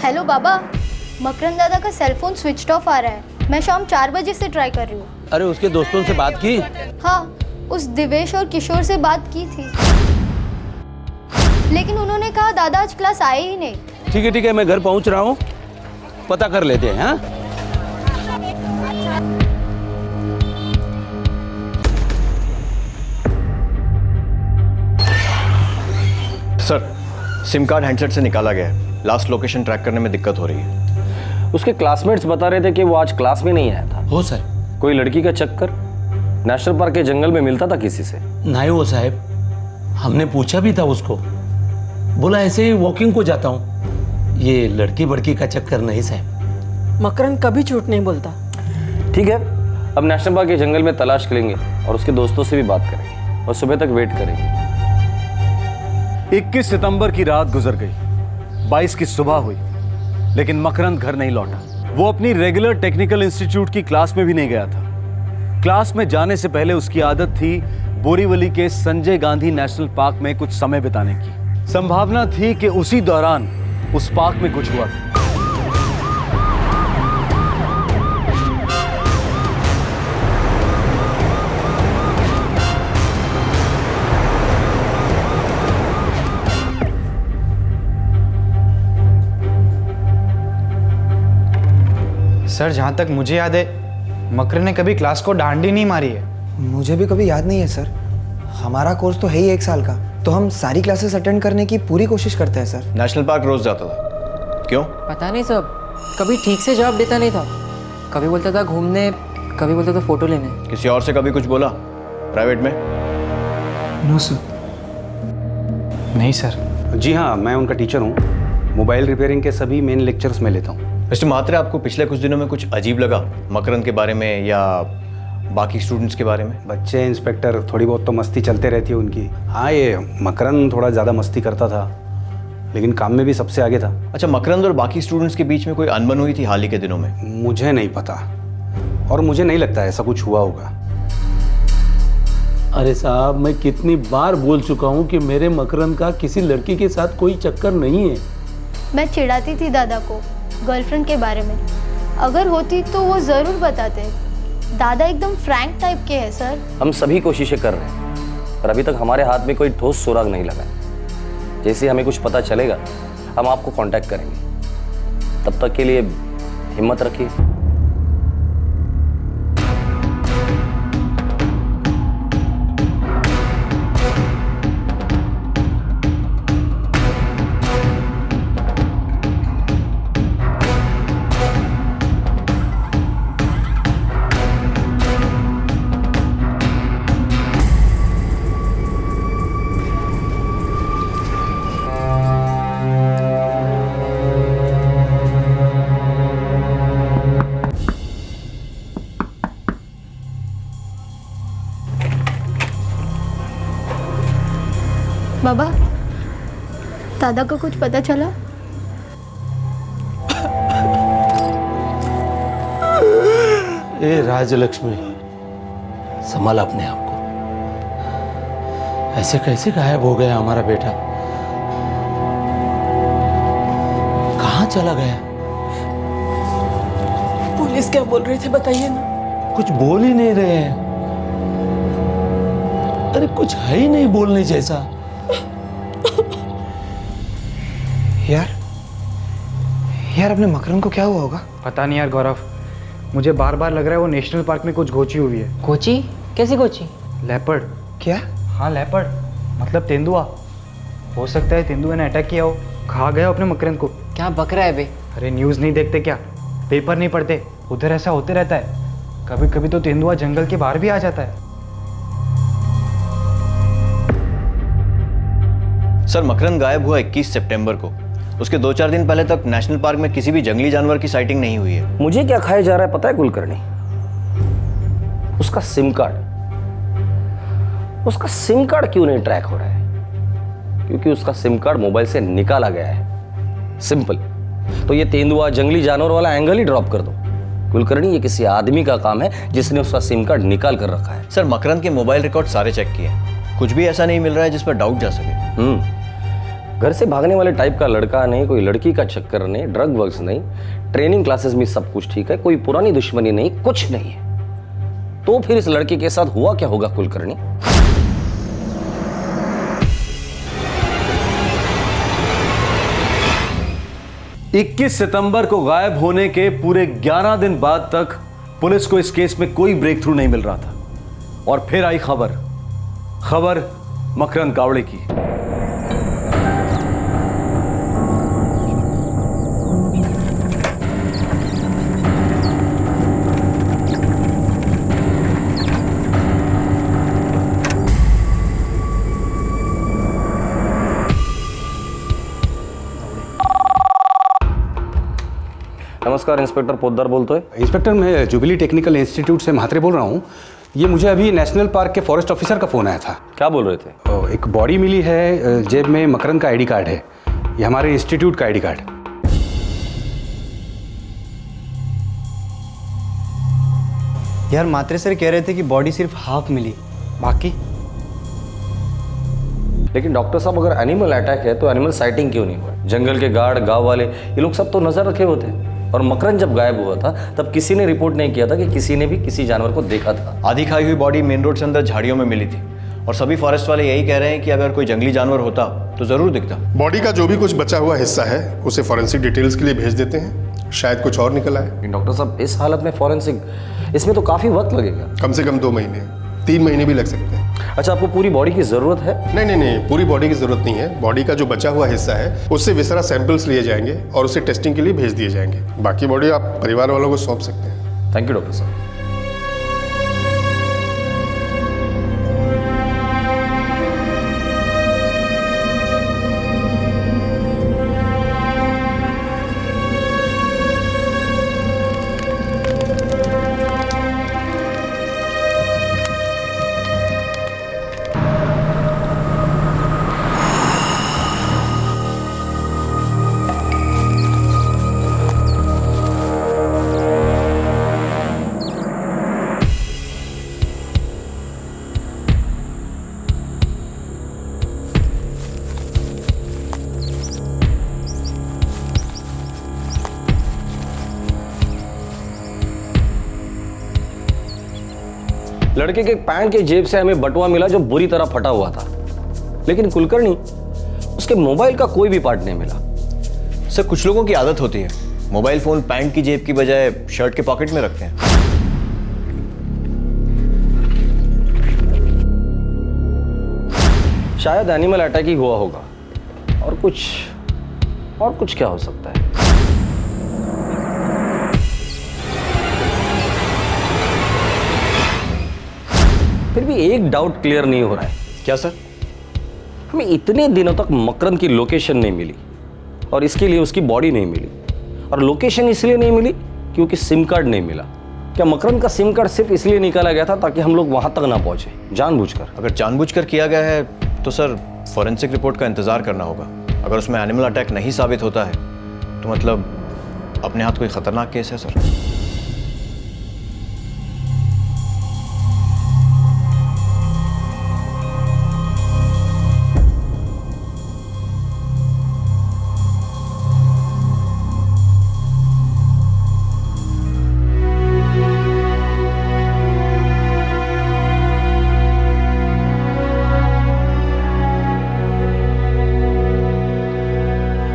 हेलो बाबा, मकरंद दादा का सेल फोन स्विच ऑफ आ रहा है। मैं शाम 4 बजे से ट्राई कर रही हूँ। अरे उसके दोस्तों से बात की? हाँ, उस दिवेश और किशोर से बात की थी, लेकिन उन्होंने कहा दादा आज क्लास आए ही नहीं। ठीक है, मैं घर पहुंच रहा हूँ, पता कर लेते हैं। हाँ, सर, सिम कार्ड हैंडसेट से निकाला गया है। लास्ट लोकेशन ट्रैक करने में दिक्कत हो रही है। उसके क्लासमेट्स बता रहे थे कि वो आज क्लास में नहीं आया था। हो सर, कोई लड़की का चक्कर नेशनल पार्क के जंगल में मिलता था किसी से? नहीं हो साहब, हमने पूछा भी था उसको, बोला ऐसे ही वॉकिंग को जाता हूँ। ये लड़की बड़की का चक्कर नहीं साहब। मकरंद कभी झूठ नहीं बोलता। ठीक है, अब नेशनल पार्क के जंगल में तलाश करेंगे और उसके दोस्तों से भी बात करेंगे और सुबह तक वेट करेंगे। 21 सितंबर की रात गुजर गई, 22 की सुबह हुई, लेकिन मकरंद घर नहीं लौटा। वो अपनी रेगुलर टेक्निकल इंस्टीट्यूट की क्लास में भी नहीं गया था। क्लास में जाने से पहले उसकी आदत थी बोरीवली के संजय गांधी नेशनल पार्क में कुछ समय बिताने की। संभावना थी कि उसी दौरान उस पार्क में कुछ हुआ था। सर, जहाँ तक मुझे याद है मकर ने कभी क्लास को डांडी नहीं मारी है। मुझे भी कभी याद नहीं है सर। हमारा कोर्स तो है ही 1 साल का, तो हम सारी क्लासेस अटेंड करने की पूरी कोशिश करते हैं सर। नेशनल पार्क रोज जाता था, क्यों? पता नहीं सब, कभी ठीक से जवाब देता नहीं था। कभी बोलता था घूमने, कभी बोलता था फोटो लेने। किसी और से कभी कुछ बोला प्राइवेट में? No sir. नहीं सर। जी हाँ, मैं उनका टीचर हूँ। मोबाइल रिपेयरिंग के सभी मेन लेक्चर्स में लेता हूँ। मिस्टर म्हात्रे, आपको पिछले कुछ दिनों में कुछ अजीब लगा मकरंद के बारे में या बाकी स्टूडेंट्स के बारे में? बच्चे इंस्पेक्टर, थोड़ी बहुत तो मस्ती चलते रहती है उनकी। हाँ, ये मकरंद थोड़ा ज़्यादा मस्ती करता था, लेकिन काम में भी सबसे आगे था। अच्छा, मकरंद और बाकी स्टूडेंट्स के बीच में कोई अनबन हुई थी हाल ही के दिनों में? मुझे नहीं पता, और मुझे नहीं लगता ऐसा कुछ हुआ होगा। अरे साहब, मैं कितनी बार बोल चुका हूँ कि मेरे मकरंद का किसी लड़की के साथ कोई चक्कर नहीं है। मैं चिढ़ाती थी दादा को गर्लफ्रेंड के बारे में। अगर होती तो वो जरूर बताते। दादा एकदम फ्रैंक टाइप के हैं सर। हम सभी कोशिशें कर रहे हैं, पर अभी तक हमारे हाथ में कोई ठोस सुराग नहीं लगा। जैसे हमें कुछ पता चलेगा हम आपको कांटेक्ट करेंगे। तब तक के लिए हिम्मत रखिए। बाबा, दादा को कुछ पता चला? ए राजलक्ष्मी, संभाल अपने आप को। ऐसे कैसे गायब हो गया हमारा बेटा? कहाँ चला गया? पुलिस क्या बोल रही थी बताइए ना। कुछ बोल ही नहीं रहे हैं। अरे कुछ है ही नहीं बोलने जैसा। यार अपने मकरंद को क्या हुआ होगा? पता नहीं यार गौरव, मुझे बार बार लग रहा है वो नेशनल पार्क में कुछ गोची हुई है। गोची? कैसी गोची? लेपर्ड। क्या? हाँ लेपर्ड, मतलब तेंदुआ। हो सकता है तेंदुआ ने अटैक किया हो, खा गया अपने मकरंद को। क्या बक रहा है बे? अरे न्यूज़ नहीं देखते क्या, पेपर नहीं पढ़ते? उधर ऐसा होते रहता है। कभी कभी तो तेंदुआ जंगल के बाहर भी आ जाता है। सर मकरंद गायब हुआ 21 सितंबर को। उसके 2-4 दिन पहले तक नेशनल पार्क में किसी भी जंगली जानवर की साइटिंग नहीं हुई है। मुझे क्या खाया जा रहा है पता है कुलकर्णी? उसका सिम कार्ड क्यों नहीं ट्रैक हो रहा है? क्योंकि उसका सिम कार्ड मोबाइल से निकाला गया है। सिंपल। तो ये तेंदुआ जंगली जानवर वाला एंगल ही ड्रॉप कर दो। कुलकर्णी ये किसी आदमी का काम है जिसने उसका सिम कार्ड निकाल कर रखा है। सर मकरंद के मोबाइल रिकॉर्ड सारे चेक किए, कुछ भी ऐसा नहीं मिल रहा है जिस पर डाउट जा सके। घर से भागने वाले टाइप का लड़का नहीं, कोई लड़की का चक्कर नहीं, ड्रग वर्क्स नहीं, ट्रेनिंग क्लासेस में सब कुछ ठीक है, कोई पुरानी दुश्मनी नहीं, कुछ नहीं है। तो फिर इस लड़के के साथ हुआ क्या होगा कुलकर्णी? इक्कीस सितंबर को गायब होने के पूरे 11 दिन बाद तक पुलिस को इस केस में कोई ब्रेक थ्रू नहीं मिल रहा था। और फिर आई खबर मकरंद गावड़े की। नमस्कार, इंस्पेक्टर पोद्दार बोलते हैं। इंस्पेक्टर, मैं जुबिली टेक्निकल इंस्टीट्यूट से म्हात्रे बोल रहा हूँ। ये मुझे अभी नेशनल पार्क के फॉरेस्ट ऑफिसर का फ़ोन आया था। क्या बोल रहे थे? एक बॉडी मिली है, जेब में मकरंद का आईडी कार्ड है। ये हमारे इंस्टीट्यूट का आईडी कार्ड। यार मात्रे सर कह रहे थे कि बॉडी सिर्फ हाफ मिली, बाकी। लेकिन डॉक्टर साहब, अगर एनिमल अटैक है तो एनिमल साइटिंग क्यों नहीं हुआ? जंगल के गार्ड, गांव वाले, ये लोग सब तो नजर रखे होते हैं। और मकरंद जब गायब हुआ था तब किसी ने रिपोर्ट नहीं किया था कि किसी ने भी किसी जानवर को देखा था। आधी खाई हुई बॉडी मेन रोड से अंदर झाड़ियों में मिली थी और सभी फॉरेस्ट वाले यही कह रहे हैं कि अगर कोई जंगली जानवर होता तो जरूर दिखता। बॉडी का जो भी कुछ बचा हुआ हिस्सा है उसे फॉरेंसिक डिटेल्स के लिए भेज देते हैं, शायद कुछ और निकल आए। डॉक्टर साहब, इस हालत में फॉरेंसिक, इसमें तो काफी वक्त लगेगा। कम से कम 2 महीने, 3 महीने भी लग सकते हैं। अच्छा, आपको पूरी बॉडी की जरूरत है? नहीं, पूरी बॉडी की जरूरत नहीं है। बॉडी का जो बचा हुआ हिस्सा है उससे विसरा सैंपल्स लिए जाएंगे और उसे टेस्टिंग के लिए भेज दिए जाएंगे। बाकी बॉडी आप परिवार वालों को सौंप सकते हैं। थैंक यू डॉक्टर साहब। लड़के के पैंट के जेब से हमें बटुआ मिला जो बुरी तरह फटा हुआ था, लेकिन कुलकर्णी, उसके मोबाइल का कोई भी पार्ट नहीं मिला। सर कुछ लोगों की आदत होती है, मोबाइल फोन पैंट की जेब की बजाय शर्ट के पॉकेट में रखते हैं। शायद एनिमल अटैक ही हुआ होगा। और कुछ क्या हो सकता है? फिर भी एक डाउट क्लियर नहीं हो रहा है। क्या सर? हमें इतने दिनों तक मकरंद की लोकेशन नहीं मिली और इसके लिए उसकी बॉडी नहीं मिली। और लोकेशन इसलिए नहीं मिली क्योंकि सिम कार्ड नहीं मिला। क्या मकरंद का सिम कार्ड सिर्फ इसलिए निकाला गया था ताकि हम लोग वहां तक ना पहुंचे, जानबूझकर? अगर जानबूझकर किया गया है तो सर फॉरेंसिक रिपोर्ट का इंतजार करना होगा। अगर उसमें एनिमल अटैक नहीं साबित होता है तो मतलब अपने हाथ कोई खतरनाक केस है सर।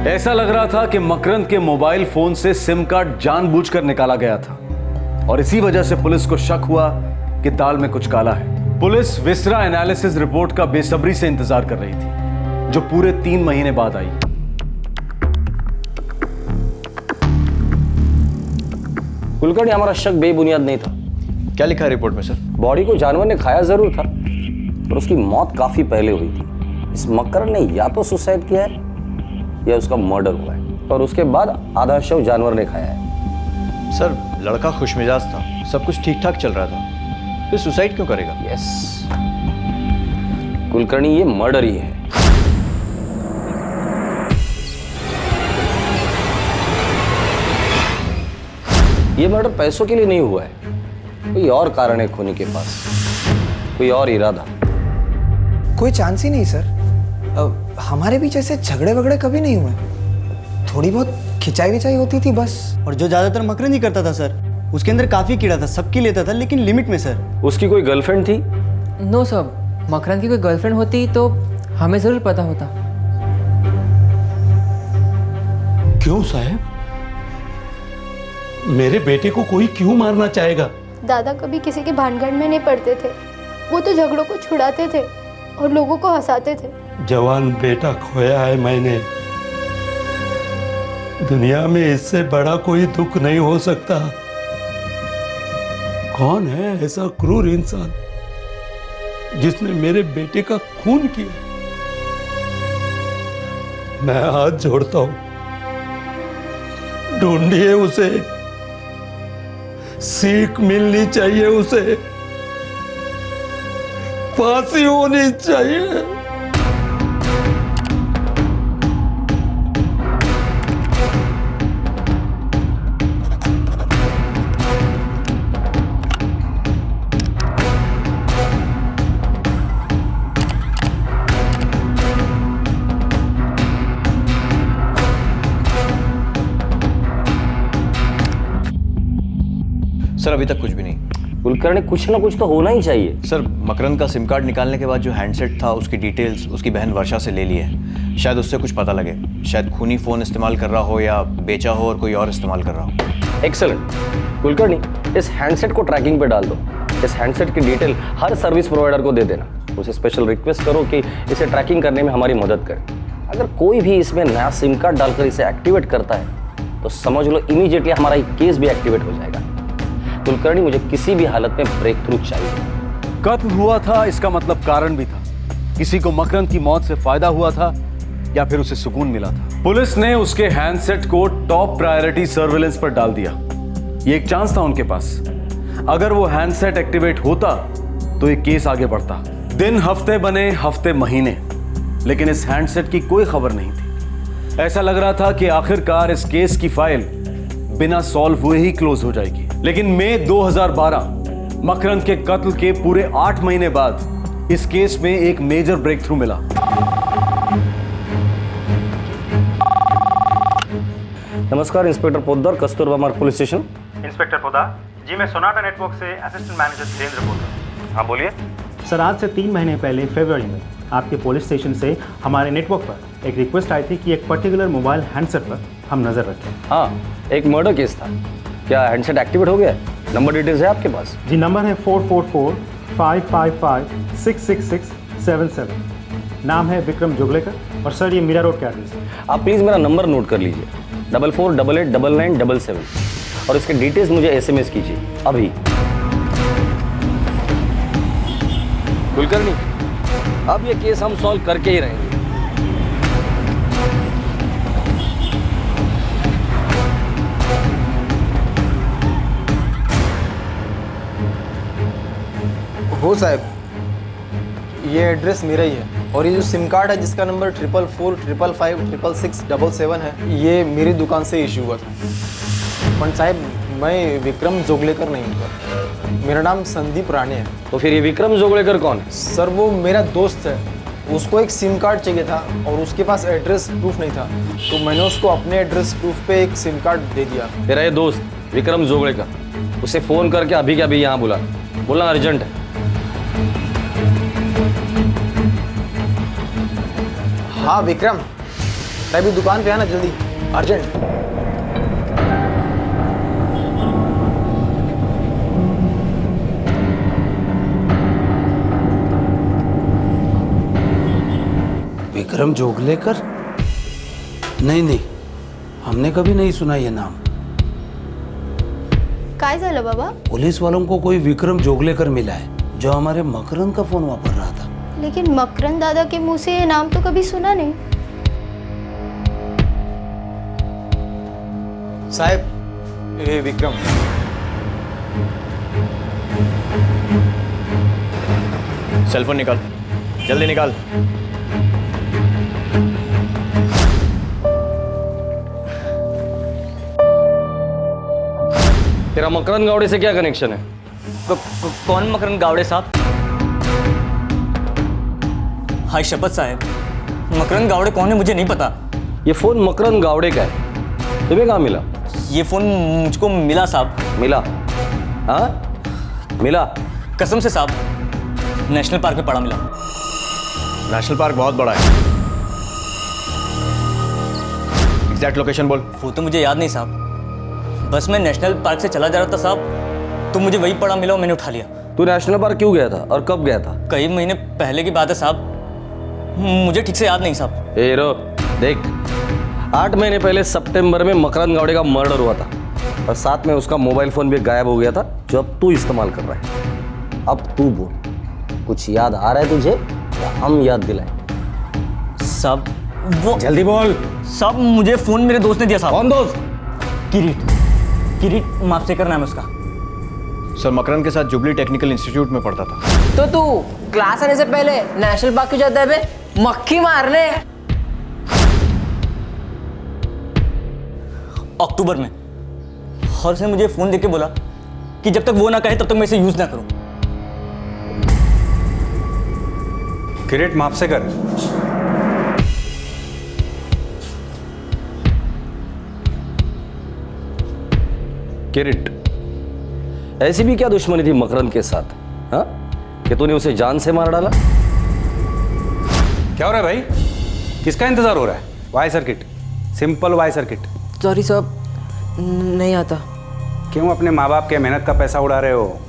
ऐसा लग रहा था कि मकरंद के मोबाइल फोन से सिम कार्ड जानबूझकर निकाला गया था और इसी वजह से पुलिस को शक हुआ कि दाल में कुछ काला है। पुलिस विसरा एनालिसिस रिपोर्ट का बेसब्री से इंतजार कर रही थी, जो पूरे 3 महीने बाद आई। कुलकर्णी, हमारा शक बेबुनियाद नहीं था। क्या लिखा है रिपोर्ट में सर? बॉडी को जानवर ने खाया जरूर था, पर उसकी मौत काफी पहले हुई थी। इस मकरंद ने या तो सुसाइड किया है या उसका मर्डर हुआ है, और उसके बाद आधा शव जानवर ने खाया है। सर, लड़का खुशमिजाज था, सब कुछ ठीक ठाक चल रहा था, फिर सुसाइड क्यों करेगा? यस कुलकर्णी, ये मर्डर ही है। ये मर्डर पैसों के लिए नहीं हुआ है, कोई और कारण है खोने के पास, कोई और इरादा। कोई चांस ही नहीं सर। हमारे बीच ऐसे झगड़े वगड़े कभी नहीं हुए, थोड़ी बहुत खिंचाई विचाई होती थी बस। और जो ज्यादातर मकरंद ही करता था सर, उसके अंदर काफी कीड़ा था, सबकी लेता था लेकिन लिमिट में सर। उसकी कोई गर्लफ्रेंड थी? नो सर, मकरंद की कोई गर्लफ्रेंड होती तो हमें जरूर पता होता। क्यों साहब, मेरे बेटे को कोई क्यों मारना चाहेगा? दादा कभी किसी के भानगढ़ में नहीं पड़ते थे, वो तो झगड़ों को छुड़ाते थे और लोगों को हंसाते थे। जवान बेटा खोया है मैंने, दुनिया में इससे बड़ा कोई दुख नहीं हो सकता। कौन है ऐसा क्रूर इंसान जिसने मेरे बेटे का खून किया? मैं हाथ जोड़ता हूं, ढूंढिए उसे, सीख मिलनी चाहिए उसे, फांसी होनी चाहिए। सर, अभी तक कुछ भी नहीं। कुलकर्णी, कुछ ना कुछ तो होना ही चाहिए। सर, मकरंद का सिम कार्ड निकालने के बाद जो हैंडसेट था, उसकी डिटेल्स उसकी बहन वर्षा से ले ली है। शायद उससे कुछ पता लगे, शायद खूनी फ़ोन इस्तेमाल कर रहा हो या बेचा हो और कोई और इस्तेमाल कर रहा हो। एक्सेलेंट कुलकर्णी, इस हैंडसेट को ट्रैकिंग पे डाल दो। इस हैंडसेट की डिटेल हर सर्विस प्रोवाइडर को दे देना। उसे स्पेशल रिक्वेस्ट करो कि इसे ट्रैकिंग करने में हमारी मदद करें। अगर कोई भी इसमें नया सिम कार्ड डालकर इसे एक्टिवेट करता है तो समझ लो इमीडिएटली हमारा केस भी एक्टिवेट हो जाएगा। कुलकर्णी, मुझे किसी भी हालत में ब्रेक थ्रू चाहिए। कत्ल हुआ था, इसका मतलब कारण भी था। किसी को मकरंद की मौत से फायदा हुआ था या फिर उसे सुकून मिला था। पुलिस ने उसके हैंडसेट को टॉप प्रायोरिटी सर्विलेंस पर डाल दिया। ये एक चांस था उनके पास। अगर वो हैंडसेट एक्टिवेट होता तो ये केस आगे बढ़ता। दिन हफ्ते बने, हफ्ते महीने, लेकिन इस हैंडसेट की कोई खबर नहीं थी। ऐसा लग रहा था कि आखिरकार इस केस की फाइल बिना सॉल्व हुए ही क्लोज हो जाएगी। लेकिन मई 2012 मकरंद के कत्ल के पूरे 8 महीने बाद इस केस में एक मेजर ब्रेक थ्रू मिला। नमस्कार, इंस्पेक्टर पोद्दार, कस्तूरबा मार्ग पुलिस स्टेशन। इंस्पेक्टर पोद्दार जी, मैं सोनाटा नेटवर्क से असिस्टेंट मैनेजर धीरेन्द्र बोल रहा हूँ। हाँ बोलिए। सर, आज से 3 महीने पहले फरवरी में आपके पुलिस स्टेशन से हमारे नेटवर्क पर एक रिक्वेस्ट आई थी कि एक पर्टिकुलर मोबाइल हैंडसेट पर हम नज़र रखें। हाँ, एक मर्डर केस था। क्या हैंडसेट एक्टिवेट हो गया? नंबर डिटेल्स है आपके पास? जी, नंबर है 444-555-66677। नाम है विक्रम जोगलेकर और सर ये मीरा रोड का एड्रेस है। आप प्लीज़ मेरा नंबर नोट कर लीजिए, 4488899977, और इसके डिटेल्स मुझे SMS कीजिए अभी। कुलकर्णी, अब ये केस हम सॉल्व करके ही रहेंगे। हो साहब, ये एड्रेस मेरा ही है और ये जो सिम कार्ड है जिसका नंबर 4445556677 है, ये मेरी दुकान से इशू हुआ था। पर साहब, मैं विक्रम जोगलेकर नहीं हूँ, मेरा नाम संदीप राणे है। तो फिर ये विक्रम जोगलेकर कौन है? सर, वो मेरा दोस्त है। उसको एक सिम कार्ड चाहिए था और उसके पास एड्रेस प्रूफ नहीं था, तो मैंने उसको अपने एड्रेस प्रूफ पे एक सिम कार्ड दे दिया। तेरा ये दोस्त विक्रम जोगलेकर, उसे फ़ोन करके अभी के अभी यहाँ बुला, बोलना अर्जेंट है। हाँ विक्रम, मैं भी दुकान पे आना जल्दी, अर्जेंट। विक्रम जोगलेकर? नहीं, हमने कभी नहीं सुना ये नाम। काय झालं बाबा? पुलिस वालों को कोई विक्रम जोगलेकर मिला है जो हमारे मकरंद का फोन वापर रहा था। लेकिन मकरंद दादा के मुंह से ये नाम तो कभी सुना नहीं। साहब, ये विक्रम। सेलफोन निकाल, जल्दी निकाल। तेरा मकरंद गावड़े से क्या कनेक्शन है? कौन मकरंद गावड़े साहब? हाय शपथ साहब, मकरंद गावड़े कौन है मुझे नहीं पता। ये फोन मकरंद गावड़े का है, तुम्हें कहाँ मिला? ये फोन मुझको मिला साहब। मिला? हाँ मिला? कसम से साहब, नेशनल पार्क में पड़ा मिला। नेशनल पार्क बहुत बड़ा है। एग्जैक्ट लोकेशन बोल। वो तो मुझे याद नहीं साहब, बस मैं नेशनल पार्क से चला जा रहा था साहब, तो मुझे वही पड़ा मिला और मैंने उठा लिया। तू नेशनल पार्क क्यों गया था और कब गया था? कई महीने पहले की बात है साहब, मुझे ठीक से याद नहीं साहब। ए रो देख, 8 महीने पहले सितंबर में मकरंद गावड़े का मर्डर हुआ था और साथ में उसका मोबाइल फोन भी गायब हो गया था जो अब तू इस्तेमाल कर रहा है। अब तू बोल, कुछ याद आ रहा है तुझे या हम याद दिलाएं? साहब वो जल्दी बोल। साहब मुझे फोन मेरे दोस्त ने दिया साहब। कौन दोस्त? किरीट मापसेकर नाम है उसका। सर मकरंद के साथ जुबली टेक्निकल इंस्टीट्यूट में पढ़ता था। तो तू क्लास आने से पहले नेशनल पार्क क्यों जाता है बे? मक्खी मारने। अक्टूबर में, और उसने मुझे फोन देके बोला कि जब तक वो ना कहे तब तक मैं इसे यूज ना करूं। किरीट मापसेकर, किरीट, ऐसी भी क्या दुश्मनी थी मकरंद के साथ, हाँ, कि तूने उसे जान से मार डाला? क्या हो रहा है भाई? किसका इंतजार हो रहा है? Y circuit, simple Y circuit. Sorry साहब, नहीं आता। क्यों अपने माँ बाप के मेहनत का पैसा उड़ा रहे हो?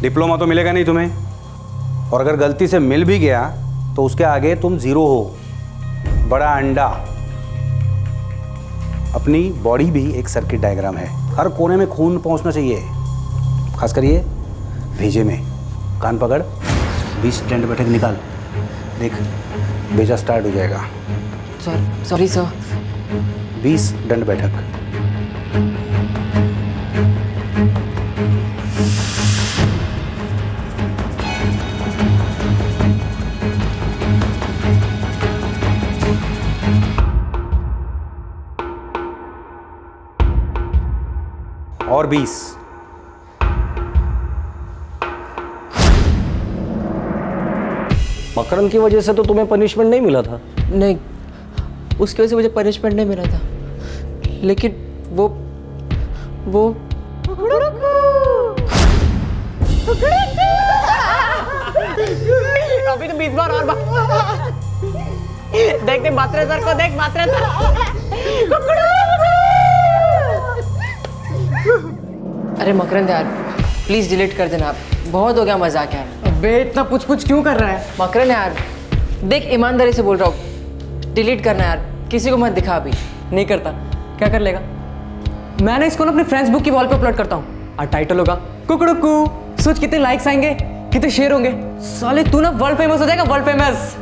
डिप्लोमा तो मिलेगा नहीं तुम्हें, और अगर गलती से मिल भी गया तो उसके आगे तुम जीरो हो, बड़ा अंडा। अपनी बॉडी भी एक सर्किट डायग्राम है, हर कोने में खून पहुंचना चाहिए, खासकर ये भेजे में। कान पकड़, 20 दंड बैठक निकाल, देख भेजा स्टार्ट हो जाएगा। Sorry sir. 20 दंड बैठक। और 20। मकरंद की वजह से तो तुम्हें पनिशमेंट नहीं मिला था? नहीं, उसकी वजह से मुझे पनिशमेंट नहीं मिला था, लेकिन वो अभी तो 20 बार और देख मात्रे सर को, देख मात्रे सर। अरे मकरंद यार, प्लीज डिलीट कर देना, आप बहुत हो गया मजाक यार। अबे इतना पुछ क्यों कर रहा है? मकरंद यार देख, ईमानदारी से बोल रहा हूँ, डिलीट करना यार, किसी को मत दिखा। अभी नहीं करता, क्या कर लेगा? मैंने इसको ना अपने फ्रेंड्स बुक की वॉल पे अपलोड करता हूँ और टाइटल होगा कुकड़ुकू। सोच कितने लाइक्स आएंगे, कितने शेयर होंगे। साले तू ना वर्ल्ड फेमस हो जाएगा, वर्ल्ड फेमस।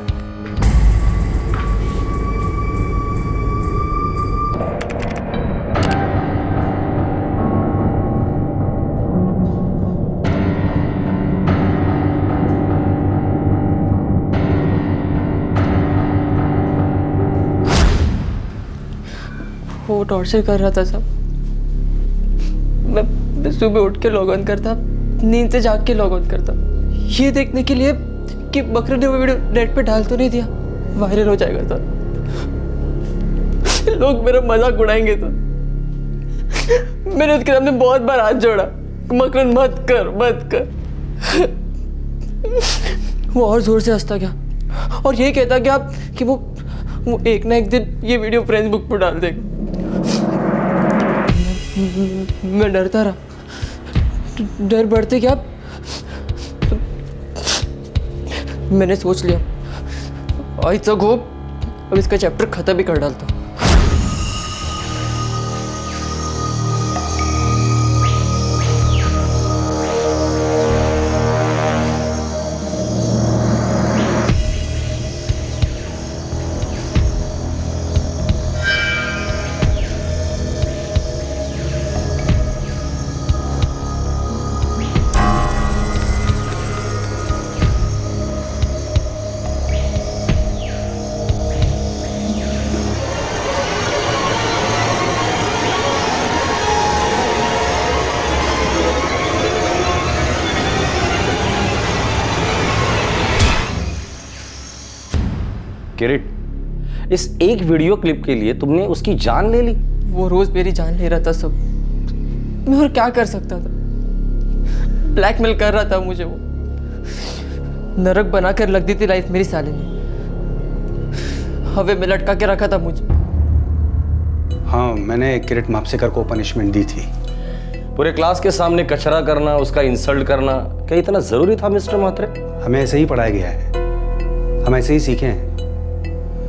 वो टॉर्चर कर रहा था सब। मैं सुबह उठ के लॉग ऑन करता, नींद से जाग के लॉग ऑन करता, ये देखने के लिए कि मकरंद ने वो वीडियो नेट पे डाल तो नहीं दिया, वायरल हो जाएगा तो लोग मेरा मजाक उड़ाएंगे तो। मैंने उसके सामने बहुत बार हाथ जोड़ा, मकरंद मत कर मत कर। वो और जोर से हंसता गया और ये कहता गया कि वो वो एक ना एक दिन ये वीडियो फेसबुक पर डाल देगा। मैं डरता रहा, डर बढ़ते क्या मैंने सोच लिया आज तक हो, अब इसका चैप्टर खत्म ही कर डालता हूँ। किरीट, इस एक वीडियो क्लिप के लिए तुमने उसकी जान ले ली? वो रोज मेरी जान ले रहा था सब, मैं और क्या कर सकता था? ब्लैकमेल कर रहा था मुझे वो, नरक बनाकर लग दी थी लाइफ मेरी साले ने, हवे में लटका के रखा था मुझे। हाँ, मैंने किरीट मापसेकर को पनिशमेंट दी थी। पूरे क्लास के सामने कचरा करना, उसका इंसल्ट करना क्या इतना जरूरी था मिस्टर म्हात्रे? हमें ऐसे ही पढ़ाया गया है, हम ऐसे ही सीखे हैं।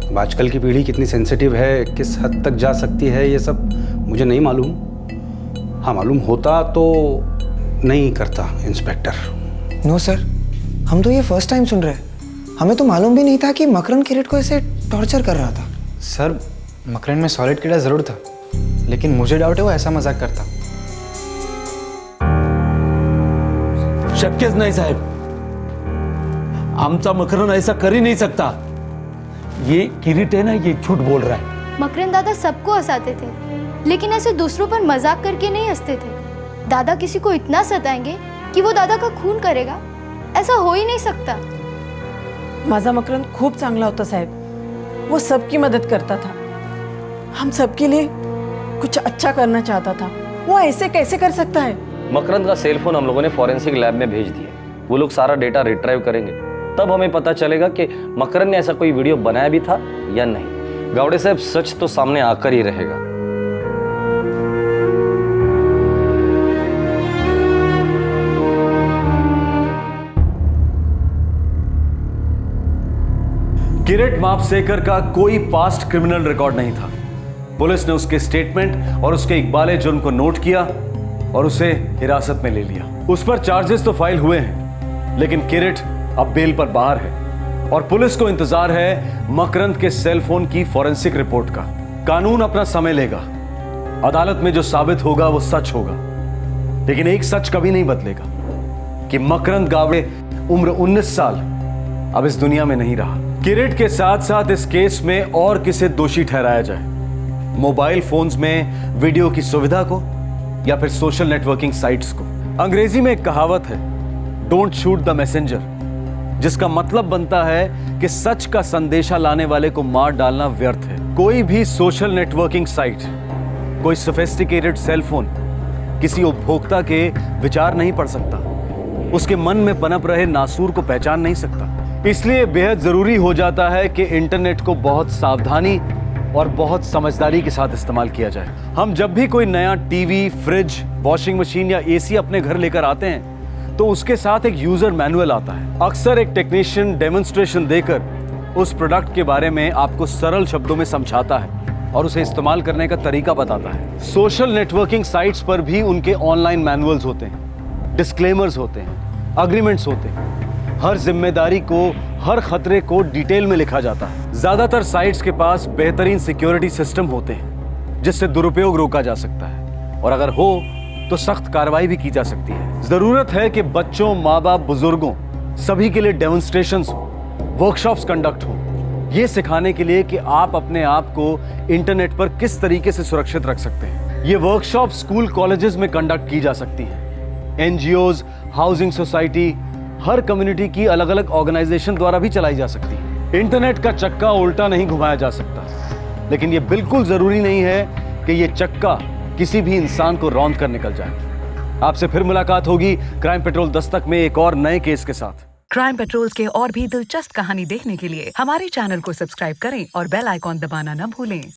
अब आजकल की पीढ़ी कितनी सेंसिटिव है, किस हद तक जा सकती है, ये सब मुझे नहीं मालूम। हाँ, मालूम होता तो नहीं करता इंस्पेक्टर। नो सर, हम तो ये फर्स्ट टाइम सुन रहे हैं। हमें तो मालूम भी नहीं था कि मकरन किरीट को ऐसे टॉर्चर कर रहा था। सर, मकरन में सॉलिड कीड़ा जरूर था, लेकिन मुझे डाउट है वो ऐसा मजाक करता। शक्यच नाही साहेब, आमचा मकरन ऐसा कर ही नहीं सकता। ये किरीट है ना, ये झूठ बोल रहा है। मकरन दादा सबको हंसाते थे, लेकिन ऐसे दूसरों पर मजाक करके नहीं हंसते थे। दादा किसी को इतना सताएंगे कि वो दादा का खून करेगा, ऐसा हो ही नहीं सकता। माझा मकरन खूप चांगला होता साहेब, वो सबकी मदद करता था, हम सबके लिए कुछ अच्छा करना चाहता था। वो ऐसे कैसे कर सकता है? मकरंद का सेल फोन हम लोगों ने फॉरेंसिक लैब में भेज दिया, वो लोग सारा डेटा रिट्राइव करेंगे, तब हमें पता चलेगा कि मकरंद ने ऐसा कोई वीडियो बनाया भी था या नहीं। गावड़े साहब, सच तो सामने आकर ही रहेगा। किरीट मापसेकर का कोई पास्ट क्रिमिनल रिकॉर्ड नहीं था। पुलिस ने उसके स्टेटमेंट और उसके इकबाले जुर्म को नोट किया और उसे हिरासत में ले लिया। उस पर चार्जेस तो फाइल हुए हैं, लेकिन किरीट अब बेल पर बाहर है और पुलिस को इंतजार है मकरंद के सेल फोन की फॉरेंसिक रिपोर्ट का। कानून अपना समय लेगा, अदालत में जो साबित होगा वो सच होगा, लेकिन एक सच कभी नहीं बदलेगा कि मकरंद गावड़े उम्र 19 साल अब इस दुनिया में नहीं रहा। किरीट के साथ साथ इस केस में और किसे दोषी ठहराया जाए, मोबाइल फोन्स में वीडियो की सुविधा को या फिर सोशल नेटवर्किंग साइट्स को। अंग्रेजी में एक कहावत है, डोंट शूट द मैसेंजर, जिसका मतलब बनता है कि सच का संदेशा लाने वाले को मार डालना व्यर्थ है। कोई भी सोशल नेटवर्किंग साइट, कोई सोफिस्टिकेटेड सेलफोन किसी उपभोक्ता के विचार नहीं पढ़ सकता, उसके मन में पनप रहे नासूर को पहचान नहीं सकता। इसलिए बेहद जरूरी हो जाता है कि इंटरनेट को बहुत सावधानी और बहुत समझदारी के साथ इस्तेमाल किया जाए। हम जब भी कोई नया टीवी, फ्रिज, वॉशिंग मशीन या एसी अपने घर लेकर आते हैं तो उसके साथ एक यूजर मैनुअल आता है। अक्सर एक टेक्नीशियन डेमोन्स्ट्रेशन देकर उस प्रोडक्ट के बारे में आपको सरल शब्दों में समझाता है और उसे इस्तेमाल करने का तरीका बताता है। सोशल नेटवर्किंग साइट्स पर भी उनके ऑनलाइन मैनुअल्स होते हैं, डिस्क्लेमर्स होते हैं, अग्रीमेंट्स होते हैं। हर जिम्मेदारी को, हर खतरे को डिटेल में लिखा जाता है। ज्यादातर साइट्स के पास बेहतरीन सिक्योरिटी सिस्टम होते हैं जिससे दुरुपयोग रोका जा सकता है और अगर हो तो सख्त कार्रवाई भी की जा सकती है। जरूरत है कि बच्चों, माँ बाप, बुजुर्गों सभी के लिए डेमोन्स्ट्रेशंस हो, वर्कशॉप्स कंडक्ट हो, ये सिखाने के लिए कि आप अपने आप को इंटरनेट पर किस तरीके से सुरक्षित रख सकते हैं। ये वर्कशॉप स्कूल, कॉलेजेस में कंडक्ट की जा सकती हैं। एनजीओज, हाउसिंग सोसाइटी, हर कम्युनिटी की अलग अलग ऑर्गेनाइजेशन द्वारा भी चलाई जा सकती है। इंटरनेट का चक्का उल्टा नहीं घुमाया जा सकता, लेकिन यह बिल्कुल जरूरी नहीं है कि यह चक्का किसी भी इंसान को रौंद कर निकल जाए। आपसे फिर मुलाकात होगी क्राइम पेट्रोल दस्तक में एक और नए केस के साथ। क्राइम पेट्रोल्स के और भी दिलचस्प कहानी देखने के लिए हमारे चैनल को सब्सक्राइब करें और बेल आइकॉन दबाना न भूलें।